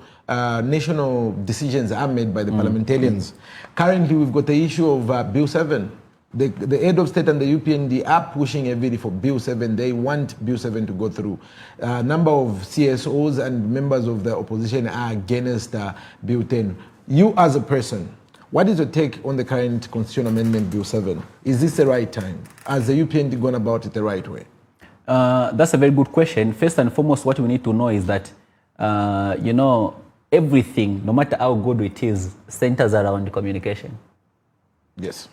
decisions are made by the parliamentarians. Currently, we've got the issue of Bill 7. The head of state and the UPND are pushing heavily for Bill 7. They want Bill 7 to go through. A number of CSOs and members of the opposition are against Bill 10. You as a person, what is your take on the current Constitution Amendment Bill 7? Is this the right time? Has the UPND gone about it the right way? That's a very good question. First and foremost, what we need to know is that, everything, no matter how good it is, centers around communication. Yes.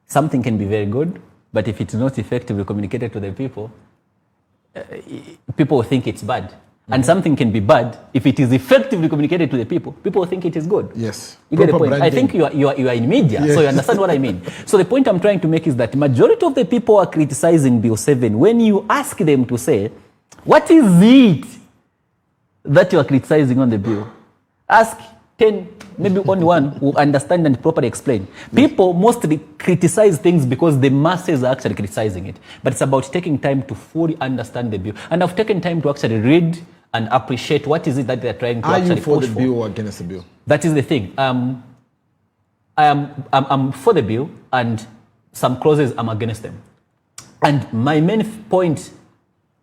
Something can be very good, but if it's not effectively communicated to the people, people will think it's bad. And something can be bad if it is effectively communicated to the people. People think it is good. Yes. You get the point. Branding. I think you are in media, yes. So you understand what I mean. So the point I'm trying to make is that majority of the people are criticizing Bill 7. When you ask them to say, what is it that you are criticizing on the bill? Ask 10, maybe only one will understand and properly explain. People mostly criticize things because the masses are actually criticizing it. But it's about taking time to fully understand the bill. And I've taken time to actually read and appreciate what is it that they're trying to actually push for. Are you for the bill or against the bill? That is the thing. I'm for the bill, and some clauses I'm against them. And my main point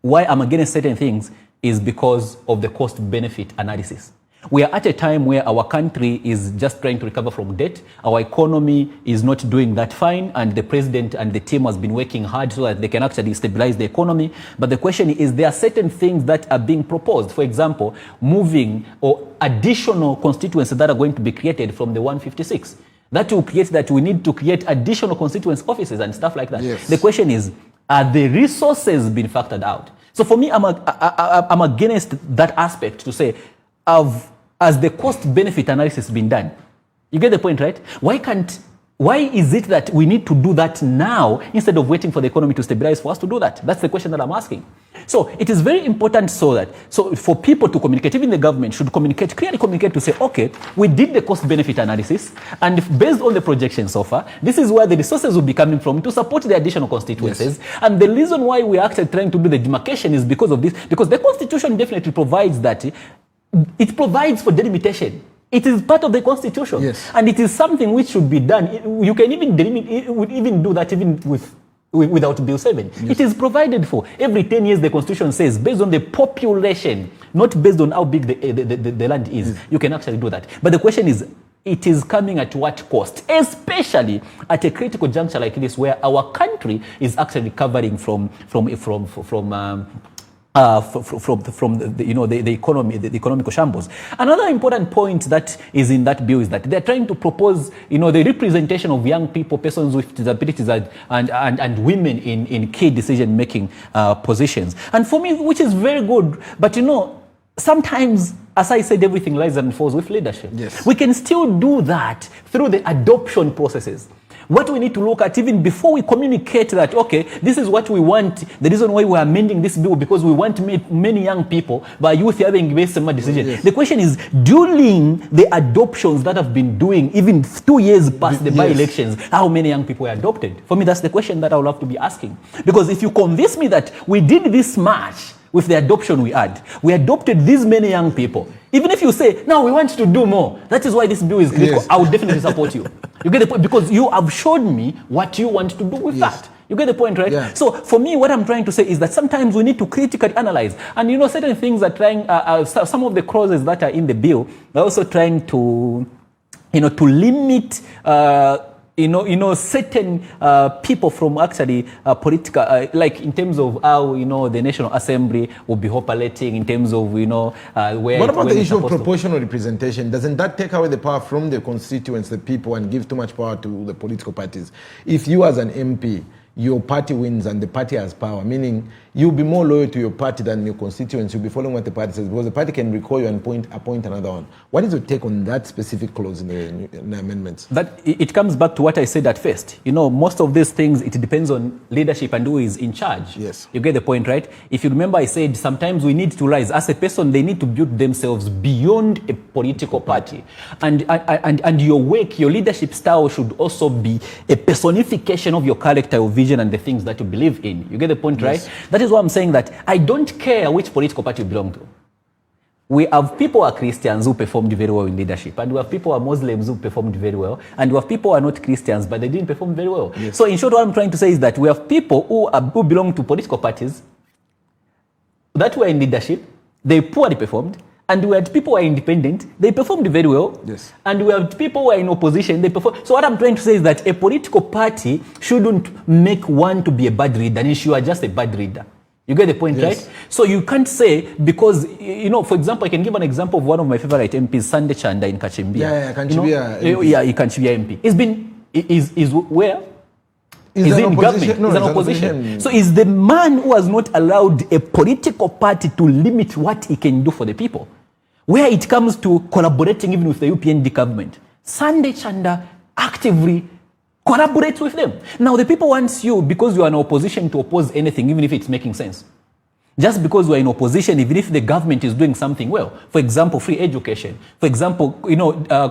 why I'm against certain things is because of the cost-benefit analysis. We are at a time where our country is just trying to recover from debt. Our economy is not doing that fine, and the president and the team has been working hard so that they can actually stabilize the economy. But the question is, there are certain things that are being proposed. For example, moving or additional constituencies that are going to be created from the 156. That will create that we need to create additional constituency offices and stuff like that. Yes. The question is, are the resources being factored out? So for me, I'm against that aspect to say, has the cost-benefit analysis been done? You get the point, right? Why is it that we need to do that now instead of waiting for the economy to stabilize for us to do that? That's the question that I'm asking. So it is very important so for people to communicate, even the government should clearly communicate to say, okay, we did the cost-benefit analysis, and based on the projections so far, this is where the resources will be coming from to support the additional constituencies. Yes. And the reason why we're actually trying to do the demarcation is because of this, because the Constitution definitely provides that. It provides for delimitation. It is part of the Constitution. Yes. And it is something which should be done. You can even do that even without Bill 7. Yes. It is provided for. Every 10 years, the Constitution says, based on the population, not based on how big the land is, yes, you can actually do that. But the question is, it is coming at what cost? Especially at a critical juncture like this, where our country is actually recovering from the economy, the economic shambles. Another important point that is in that bill is that they're trying to propose, the representation of young people, persons with disabilities, and women in key decision-making positions. And for me, which is very good, but sometimes, as I said, everything lies and falls with leadership. Yes. We can still do that through the adoption processes. What we need to look at, even before we communicate that, okay, this is what we want, the reason why we are amending this bill, because we want many young people, but youth having made some decision. Yes. The question is, during the adoptions that have been doing, even 2 years past the by-elections, how many young people were adopted? For me, that's the question that I would love to be asking. Because if you convince me that we did this much with the adoption we had, we adopted these many young people, even if you say, no, we want to do more, that is why this bill is critical, yes, I would definitely support you. You get the point? Because you have shown me what you want to do with that. You get the point, right? Yeah. So for me, what I'm trying to say is that sometimes we need to critically analyze. And certain things are trying, some of the clauses that are in the bill are also trying to, to limit, certain people from actually political, like in terms of how, the National Assembly will be operating, in terms of, where... What about the issue of proportional representation? Doesn't that take away the power from the constituents, the people, and give too much power to the political parties? If you as an MP, your party wins and the party has power, meaning you'll be more loyal to your party than your constituents. You'll be following what the party says, because the party can recall you and appoint another one. What is your take on that specific clause in the amendments? That it comes back to what I said at first. Most of these things, it depends on leadership and who is in charge. Yes. You get the point, right? If you remember, I said sometimes we need to rise. As a person, they need to build themselves beyond a political party. And your work, your leadership style should also be a personification of your character, your vision, and the things that you believe in. You get the point, right? Yes. That is why I'm saying that I don't care which political party you belong to. We have people who are Christians who performed very well in leadership, and we have people who are Muslims who performed very well, and we have people who are not Christians, but they didn't perform very well. Yes. So in short, what I'm trying to say is that we have people who belong to political parties that were in leadership, they poorly performed, and we had people who are independent, they performed very well. Yes. And we have people who are in opposition, they perform. So what I'm trying to say is that a political party shouldn't make one to be a bad leader, and you are just a bad leader. You get the point, yes, right? So you can't say, because, for example, I can give an example of one of my favorite MPs, Sunday Chanda in Kachimbia. Yeah, Kachimbia. Kachimbia MP. Is where? Is in government. No, he's an opposition. So is the man who has not allowed a political party to limit what he can do for the people. Where it comes to collaborating even with the UPND government, Sunday Chanda actively collaborates with them. Now the people want you, because you are in opposition, to oppose anything, even if it's making sense. Just because we're in opposition, even if the government is doing something well, for example, free education, for example,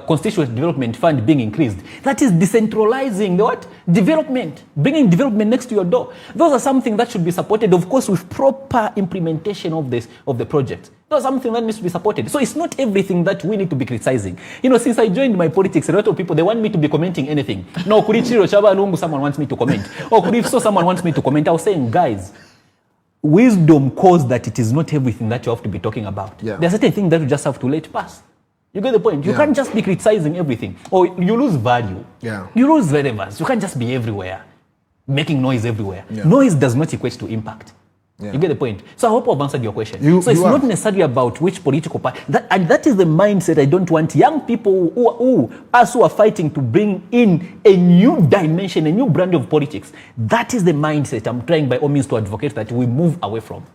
constituency development fund being increased, that is decentralizing the what? Development, bringing development next to your door. Those are something that should be supported, of course, with proper implementation of the project. Those are something that needs to be supported. So it's not everything that we need to be criticizing. Since I joined my politics, a lot of people, they want me to be commenting anything. No, someone wants me to comment. Or if someone wants me to comment, I was saying, guys, wisdom calls that it is not everything that you have to be talking about. Yeah. There are certain things that you just have to let pass. You get the point? You can't just be criticizing everything. Or you lose value. Yeah. You lose relevance. You can't just be everywhere, making noise everywhere. Yeah. Noise does not equate to impact. Yeah. You get the point? So I hope I've answered your question. So it's not necessarily about which political party. That is the mindset I don't want young people who are fighting to bring in a new dimension, a new brand of politics. That is the mindset I'm trying by all means to advocate that we move away from.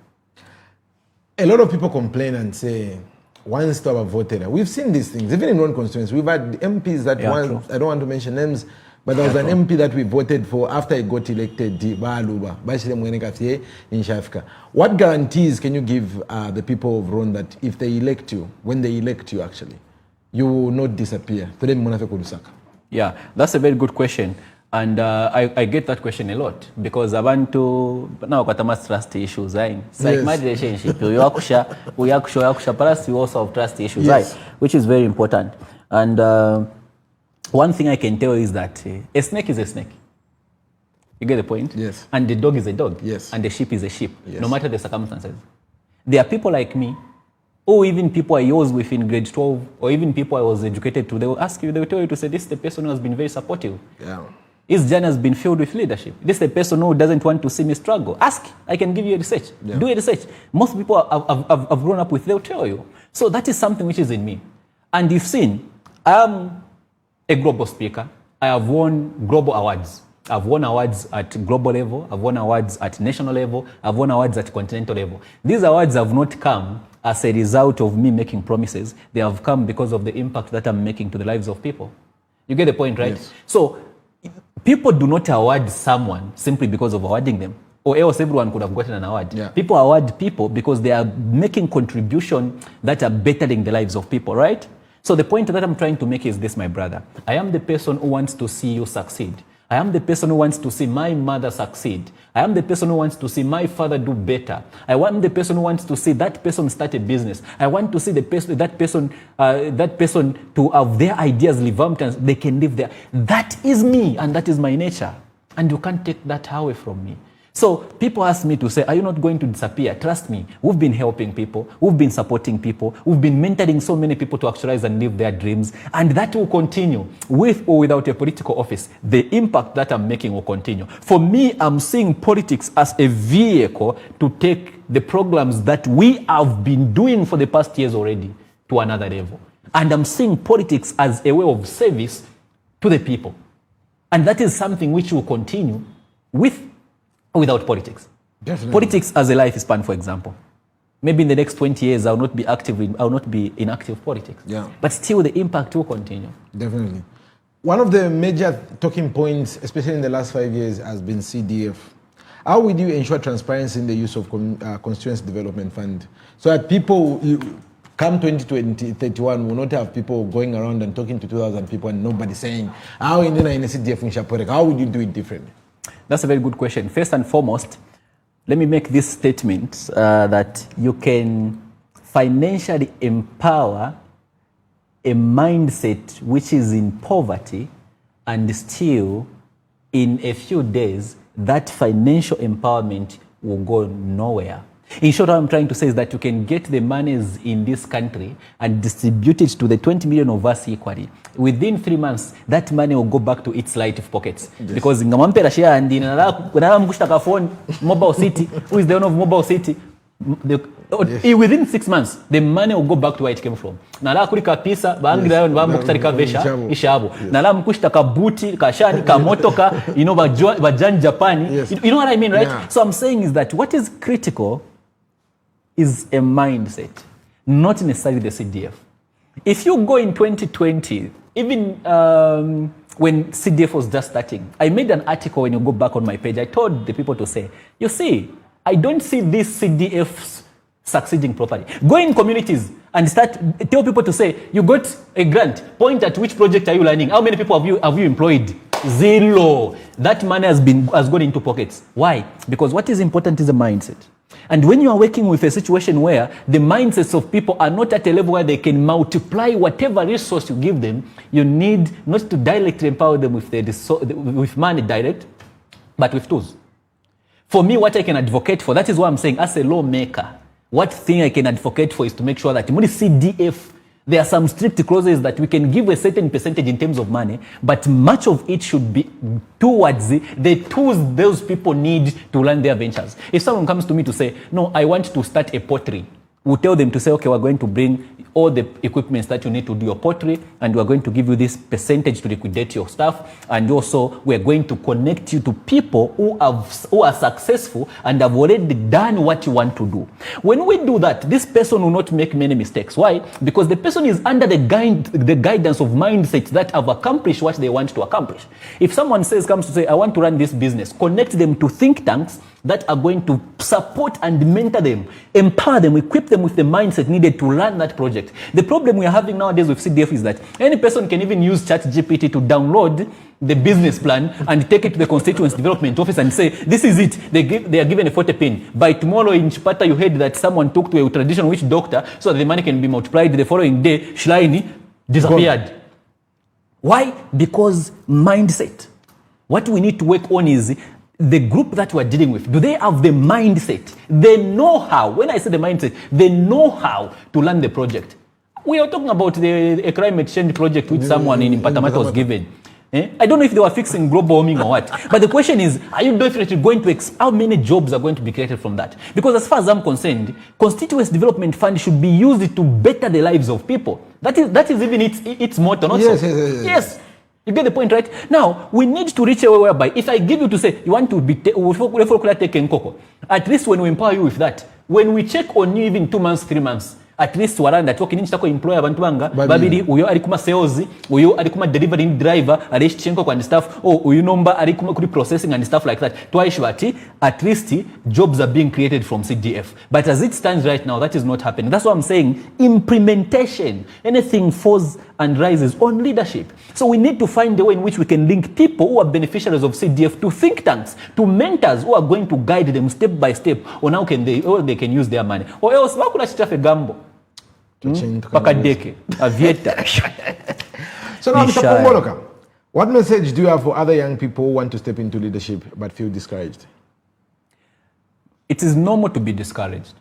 A lot of people complain and say, once to have voted. We've seen these things, even in Roan Constituency. We've had MPs that I don't want to mention names, but there was an MP that we voted for after he got elected. What guarantees can you give the people of Roan that if they elect you, when they elect you actually, you will not disappear? Yeah, that's a very good question. And I get that question a lot because I want to now got trust issues. It's like my relationship. We plus we also have trust issues, which is very important. And one thing I can tell is that a snake is a snake. You get the point? Yes. And the dog is a dog. Yes. And the sheep is a sheep, no matter the circumstances. There are people like me, or even people I was with in grade 12, or even people I was educated to, they will ask you, they will tell you to say, this is the person who has been very supportive. Yeah. His journey has been filled with leadership. This is the person who doesn't want to see me struggle. Ask, I can give you a research. Yeah. Do a research. Most people I've grown up with, they'll tell you. So that is something which is in me. And you've seen, I'm a global speaker. I have won global awards. I've won awards at global level. I've won awards at national level. I've won awards at continental level. These awards have not come as a result of me making promises. They have come because of the impact that I'm making to the lives of people. You get the point, right? Yes. So people do not award someone simply because of awarding them, or else everyone could have gotten an award. Yeah. People award people because they are making contributions that are bettering the lives of people, right? So the point that I'm trying to make is this, my brother. I am the person who wants to see you succeed. I am the person who wants to see my mother succeed. I am the person who wants to see my father do better. I am the person who wants to see that person start a business. I want to see that person to have their ideas revamped and they can live there. That is me and that is my nature. And you can't take that away from me. So people ask me to say, are you not going to disappear? Trust me, we've been helping people, we've been supporting people, we've been mentoring so many people to actualize and live their dreams, and that will continue with or without a political office. The impact that I'm making will continue. For me, I'm seeing politics as a vehicle to take the programs that we have been doing for the past years already to another level. And I'm seeing politics as a way of service to the people. And that is something which will continue with without politics. Definitely. Politics as a lifespan, for example. Maybe in the next 20 years, I will not be in active politics. Yeah. But still, the impact will continue. Definitely. One of the major talking points, especially in the last 5 years, has been CDF. How would you ensure transparency in the use of Constituency Development Fund so that people, come 2031, will not have people going around and talking to 2,000 people and nobody saying, how in the CDF, how would you do it differently? That's a very good question. First and foremost, let me make this statement that you can financially empower a mindset which is in poverty and still in a few days that financial empowerment will go nowhere. In short, what I'm trying to say is that you can get the monies in this country and distribute it to the 20 million of us equally. Within 3 months, that money will go back to its light pockets. Yes. Because ngamampera share and in phone, Mobile City, who is the owner of Mobile City, within 6 months, the money will go back to where it came from. Nala kulika pisa, baangira yon bambu kutarika vesha, ishabo. Nala mkushita kabuti, kashani, kamotoka, bajan Japani. Yes. You know what I mean, right? Yeah. So I'm saying is that what is critical is a mindset, not necessarily the CDF. If you go in 2020, even when CDF was just starting, I made an article when you go back on my page. I told the people to say, you see, I don't see these CDFs succeeding properly. Go in communities and tell people to say, you got a grant, point at which project are you learning? How many people have you employed? Zero. That money has gone into pockets. Why? Because what is important is a mindset. And when you are working with a situation where the mindsets of people are not at a level where they can multiply whatever resource you give them, you need not to directly empower them with money direct, but with tools. For me, what I can advocate for, that is what I'm saying, as a lawmaker, what thing I can advocate for is to make sure that when you see CDF, there are some strict clauses that we can give a certain percentage in terms of money, but much of it should be towards the tools those people need to run their ventures. If someone comes to me to say, no, I want to start a pottery, we'll tell them to say, okay, we're going to bring all the equipments that you need to do your pottery, and we're going to give you this percentage to liquidate your stuff, and also we're going to connect you to people who are successful and have already done what you want to do. When we do that, this person will not make many mistakes. Why? Because the person is under the guidance of mindsets that have accomplished what they want to accomplish. If someone comes to say, I want to run this business, connect them to think tanks that are going to support and mentor them, empower them, equip them with the mindset needed to run that project. The problem we are having nowadays with CDF is that any person can even use ChatGPT to download the business plan and take it to the constituency development office and say, this is it. They are given a photo pin. By tomorrow in Chipata, you heard that someone took to a traditional witch doctor so that the money can be multiplied. The following day, Shlaini disappeared. Why? Because mindset. What we need to work on is the group that we're dealing with. Do they have the mindset, the know-how? When I say the mindset, the know-how to run the project. We are talking about a climate change project which someone in Patamata was given. I don't know if they were fixing global warming or what. But the question is, are you definitely going to, how many jobs are going to be created from that? Because as far as I'm concerned, Constituency Development Fund should be used to better the lives of people. That is even its motto, not yes, so. Yes. You get the point, right? Now, we need to reach a way whereby if I give you to say, you want to be taken cocoa, at least when we empower you with that, when we check on you even 2 months, 3 months, at least waranda toki ninchi tako employer abantu banga babiri uyo ali kuma sales uyo ali kuma delivering driver ali chenko and stuff uyo nomba ali kuma kuri processing and stuff like that twaishwati at least jobs are being created from CDF. But as it stands right now, that is not happening. That's what I'm saying. Implementation, anything falls and rises on leadership. So we need to find a way in which we can link people who are beneficiaries of CDF to think tanks, to mentors who are going to guide them step by step on how they can use their money. Or else wakula chitafe gambo. Pakadeke, avieta. So now, Mr. Pomboloka, what message do you have for other young people who want to step into leadership but feel discouraged? It is normal to be discouraged.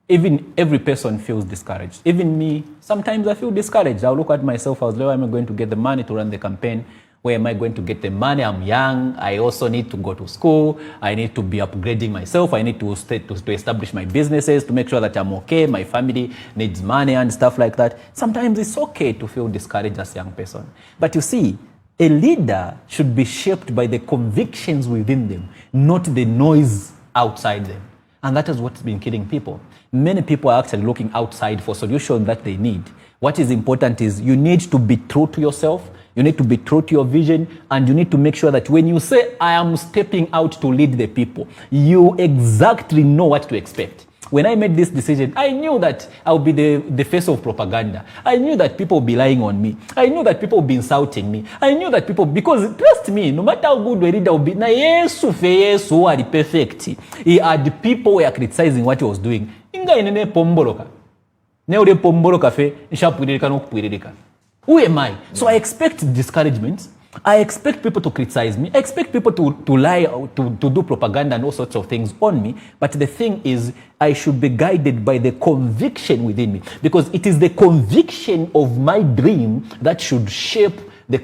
Even every person feels discouraged. Even me, sometimes I feel discouraged. I'll look at myself, where am I going to get the money to run the campaign? Where am I going to get the money? I'm young. I also need to go to school. I need to be upgrading myself. I need to establish my businesses to make sure that I'm okay. My family needs money and stuff like that. Sometimes it's okay to feel discouraged as a young person. But you see, a leader should be shaped by the convictions within them, not the noise outside them. And that is what's been killing people. Many people are actually looking outside for solutions that they need. What is important is you need to be true to yourself. You need to be true to your vision, and you need to make sure that when you say, I am stepping out to lead the people, you exactly know what to expect. When I made this decision, I knew that I would be the face of propaganda. I knew that people would be lying on me. I knew that people would be insulting me. I knew that people, because trust me, no matter how good a leader would be, na Yesu fe Yesu are perfect. He had people who were criticizing what he was doing. Inga inene Pomboloka. Ne ure Pomboloka fe, nisha puiririka no kupuiririka. Who am I? So I expect discouragement. I expect people to criticize me. I expect people to lie, to do propaganda and all sorts of things on me. But the thing is, I should be guided by the conviction within me. Because it is the conviction of my dream that should shape the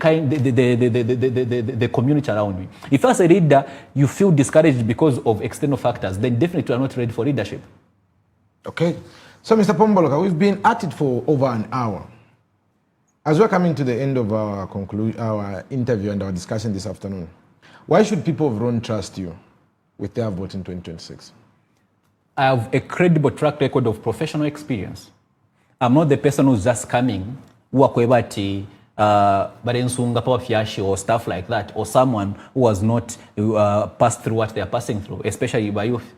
community around me. If as a leader, you feel discouraged because of external factors, then definitely you are not ready for leadership. Okay. So Mr. Pomboloka, we've been at it for over an hour. As we're coming to the end of our interview and our discussion this afternoon, why should people of Roan trust you with their vote in 2026? I have a credible track record of professional experience. I'm not the person who's just coming, or stuff like that, or someone who has not passed through what they are passing through, especially by youth.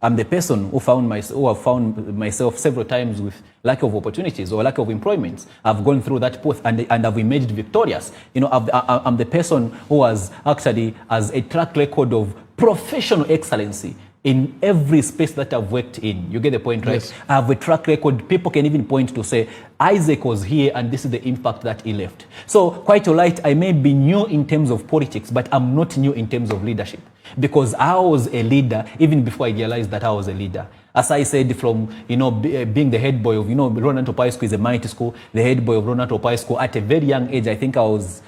I'm the person who have found myself several times with lack of opportunities or lack of employment. I've gone through that path and I've emerged victorious. You know, I'm the person who has a track record of professional excellency in every space that I've worked in. You get the point, right? Yes. I have a track record. People can even point to say, Isaac was here and this is the impact that he left. So quite all right, I may be new in terms of politics, but I'm not new in terms of leadership. Because I was a leader even before I realized that I was a leader. As I said, from being the head boy of Roan High School is a mighty school. The head boy of Roan High School at a very young age. I think I was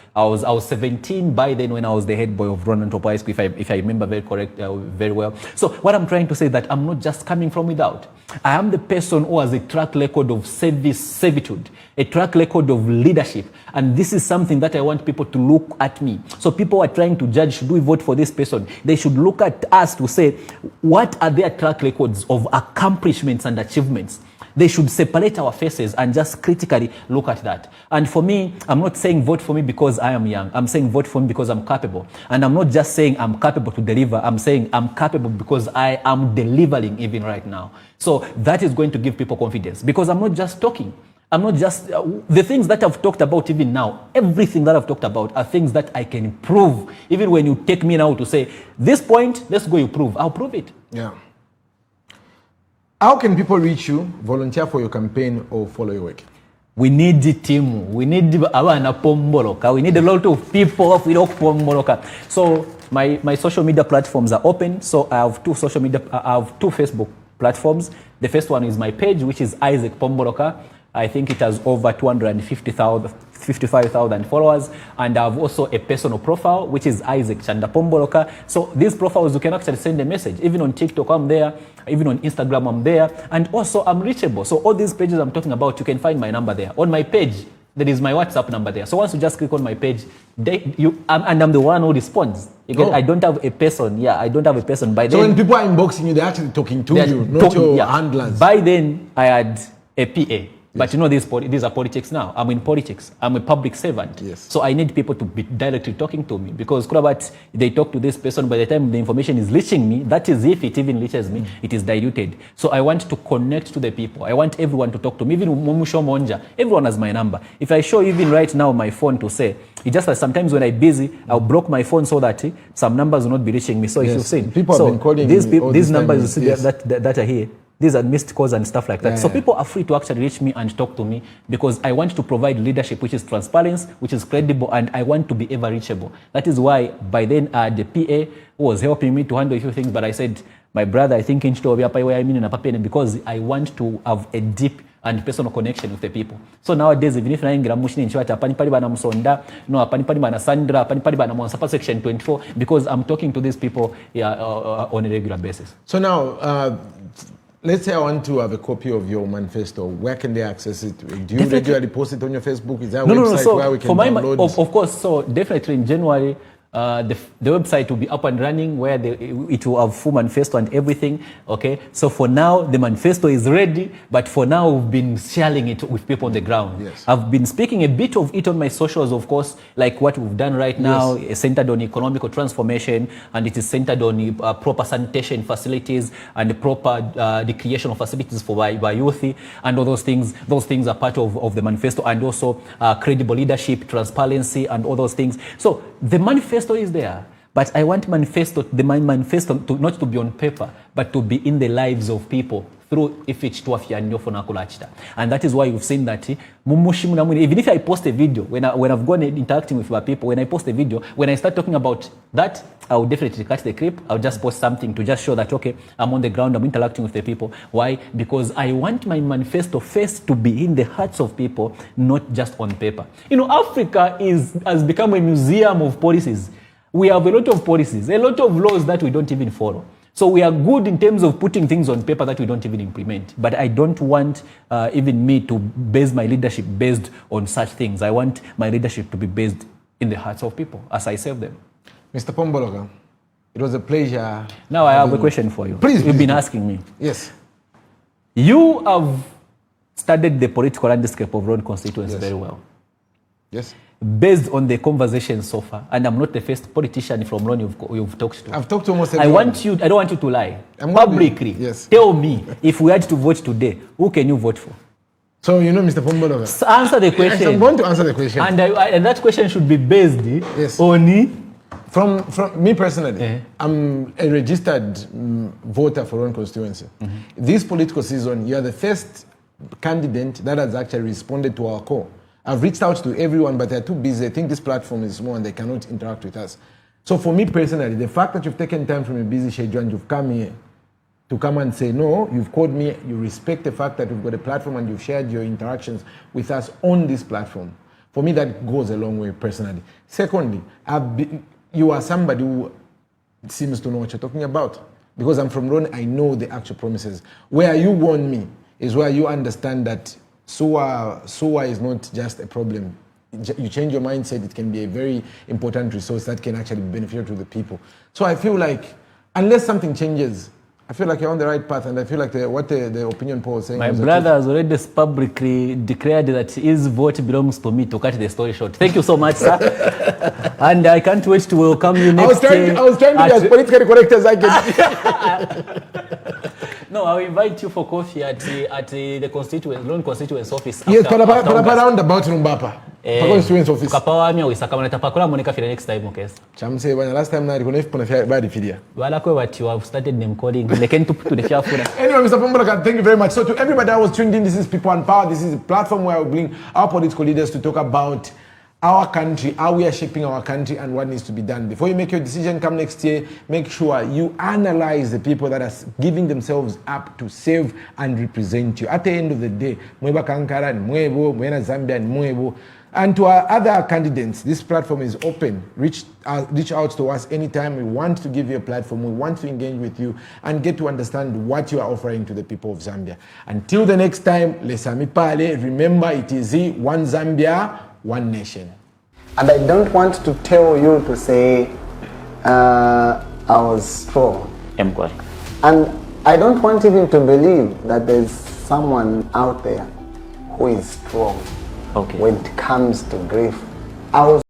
17 by then when I was the head boy of Roan High School, if I remember very well. So what I'm trying to say is that I'm not just coming from without. I am the person who has a track record of servitude, a track record of leadership, and this is something that I want people to look at me. So people are trying to judge, should we vote for this person? They should look at us to say, what are their track records of accomplishments and achievements? They should separate our faces and just critically look at that. And for me, I'm not saying vote for me because I am young. I'm saying vote for me because I'm capable. And I'm not just saying I'm capable to deliver. I'm saying I'm capable because I am delivering even right now. So that is going to give people confidence because I'm not just talking. I'm not just, the things that I've talked about even now, everything that I've talked about are things that I can prove. Even when you take me now to say, this point, let's go you prove. I'll prove it. Yeah. How can people reach you, volunteer for your campaign, or follow your work? We need the team. We need Roan Pomboloka. We need a lot of people of Pomboloka. So my social media platforms are open. So I have two Facebook platforms. The first one is my page, which is Isaac Pomboloka. I think it has over 55,000 followers. And I have also a personal profile, which is Isaac Pomboloka. So these profiles, you can actually send a message. Even on TikTok, I'm there. Even on Instagram, I'm there. And also, I'm reachable. So all these pages I'm talking about, you can find my number there. On my page, there is my WhatsApp number there. So once you just click on my page, and I'm the one who responds. I don't have a person. Yeah, I don't have a person. By then, so when people are inboxing you, they're actually talking to you, not your handlers. By then, I had a PA. But these are politics now. I'm in politics. I'm a public servant. Yes. So I need people to be directly talking to me because they talk to this person, by the time the information is reaching me, that is if it even reaches me, it is diluted. So I want to connect to the people. I want everyone to talk to me. Even Mumusho Monja, everyone has my number. If I show even right now my phone to say, it's just that sometimes when I'm busy, I'll block my phone so that some numbers will not be reaching me. So if you've seen, people have been calling these numbers that are here, these are missed calls and stuff like that. Yeah, so people are free to actually reach me and talk to me because I want to provide leadership which is transparent, which is credible, and I want to be ever reachable. That is why by then the PA was helping me to handle a few things, but I said, my brother, I think because I want to have a deep and personal connection with the people. So nowadays, even if I am Mushni Musonda, Sandra, section 24, because I'm talking to these people on a regular basis. So now, let's say I want to have a copy of your manifesto. Where can they access it? Do you regularly post it on your Facebook? Is there a website so where we can download it? Of course. So definitely in January, the website will be up and running where it will have full manifesto and everything. Okay. So for now, the manifesto is ready. But for now, we've been sharing it with people on the ground. Yes. I've been speaking a bit of it on my socials, of course, like what we've done right now, centered on economical transformation, and it is centered on proper sanitation facilities and proper the creation of facilities for by youth and all those things. Those things are part of the manifesto, and also credible leadership, transparency, and all those things. So the manifesto is there, but I want my manifesto not to be on paper, but to be in the lives of people through and that is why you've seen that even if I post a video, when I've gone interacting with my people, when I post a video, when I start talking about that, I'll definitely cut the clip. I'll just post something to just show that, okay, I'm on the ground, I'm interacting with the people. Why? Because I want my manifesto face to be in the hearts of people, not just on paper. Africa has become a museum of policies. We have a lot of policies, a lot of laws that we don't even follow. So we are good in terms of putting things on paper that we don't even implement. But I don't want even me to base my leadership based on such things. I want my leadership to be based in the hearts of people as I serve them. Mr. Pomboloka, it was a pleasure. Now I have a question for you. Please. You've been asking me. Yes. You have studied the political landscape of Roan Constituency very well. Yes. based on the conversation so far, and I'm not the first politician from Roan you've talked to. I've talked to almost everyone. I don't want you to lie. Publicly, yes. Tell me, if we had to vote today, who can you vote for? So, you know, Mr. Pomboloka. Answer the question. Yes, I'm going to answer the question. And that question should be based on... From me personally, I'm a registered voter for Roan Constituency. This political season, you are the first candidate that has actually responded to our call. I've reached out to everyone, but they're too busy. I think this platform is small and they cannot interact with us. So for me personally, the fact that you've taken time from a busy schedule and you've come here to come and say, no, you've called me, you respect the fact that we've got a platform and you've shared your interactions with us on this platform. For me, that goes a long way personally. Secondly, you are somebody who seems to know what you're talking about. Because I'm from Roan, I know the actual promises. Where you warn me is where you understand that SUA is not just a problem. You change your mindset, it can be a very important resource that can actually be beneficial to the people. So I feel like, unless something changes, I feel like you're on the right path, and I feel like what the opinion poll is saying. My brother has already publicly declared that his vote belongs to me, to cut the story short. Thank you so much, sir. And I can't wait to welcome you next I was trying to be as politically correct as I can. No, I'll invite you for coffee at the Roan Constituency office. Yes, around about Rumbapa. Constituency office. Ukapawamia uisakama tapakula moneka file next time, okay? Chamse bwana, last time na rikona ifuna badi fidia. Wala kwe what you have started name calling. Leken to the fiafuna. Anyway, Mr. Pomboloka, thank you very much. So to everybody that was tuned in, this is People and Power. This is a platform where we bring our political leaders to talk about our country, how we are shaping our country, and what needs to be done. Before you make your decision come next year, make sure you analyze the people that are giving themselves up to serve and represent you. At the end of the day, Mweba Kankara and Mwebo, Mwena Zambia and Mwebo. And to our other candidates, this platform is open. Reach out to us anytime. We want to give you a platform. We want to engage with you and get to understand what you are offering to the people of Zambia. Until the next time, Lesami Pale, remember it is one Zambia, one nation. And I don't want to tell you to say I was strong. And I don't want even to believe that there's someone out there who is strong when it comes to grief. I was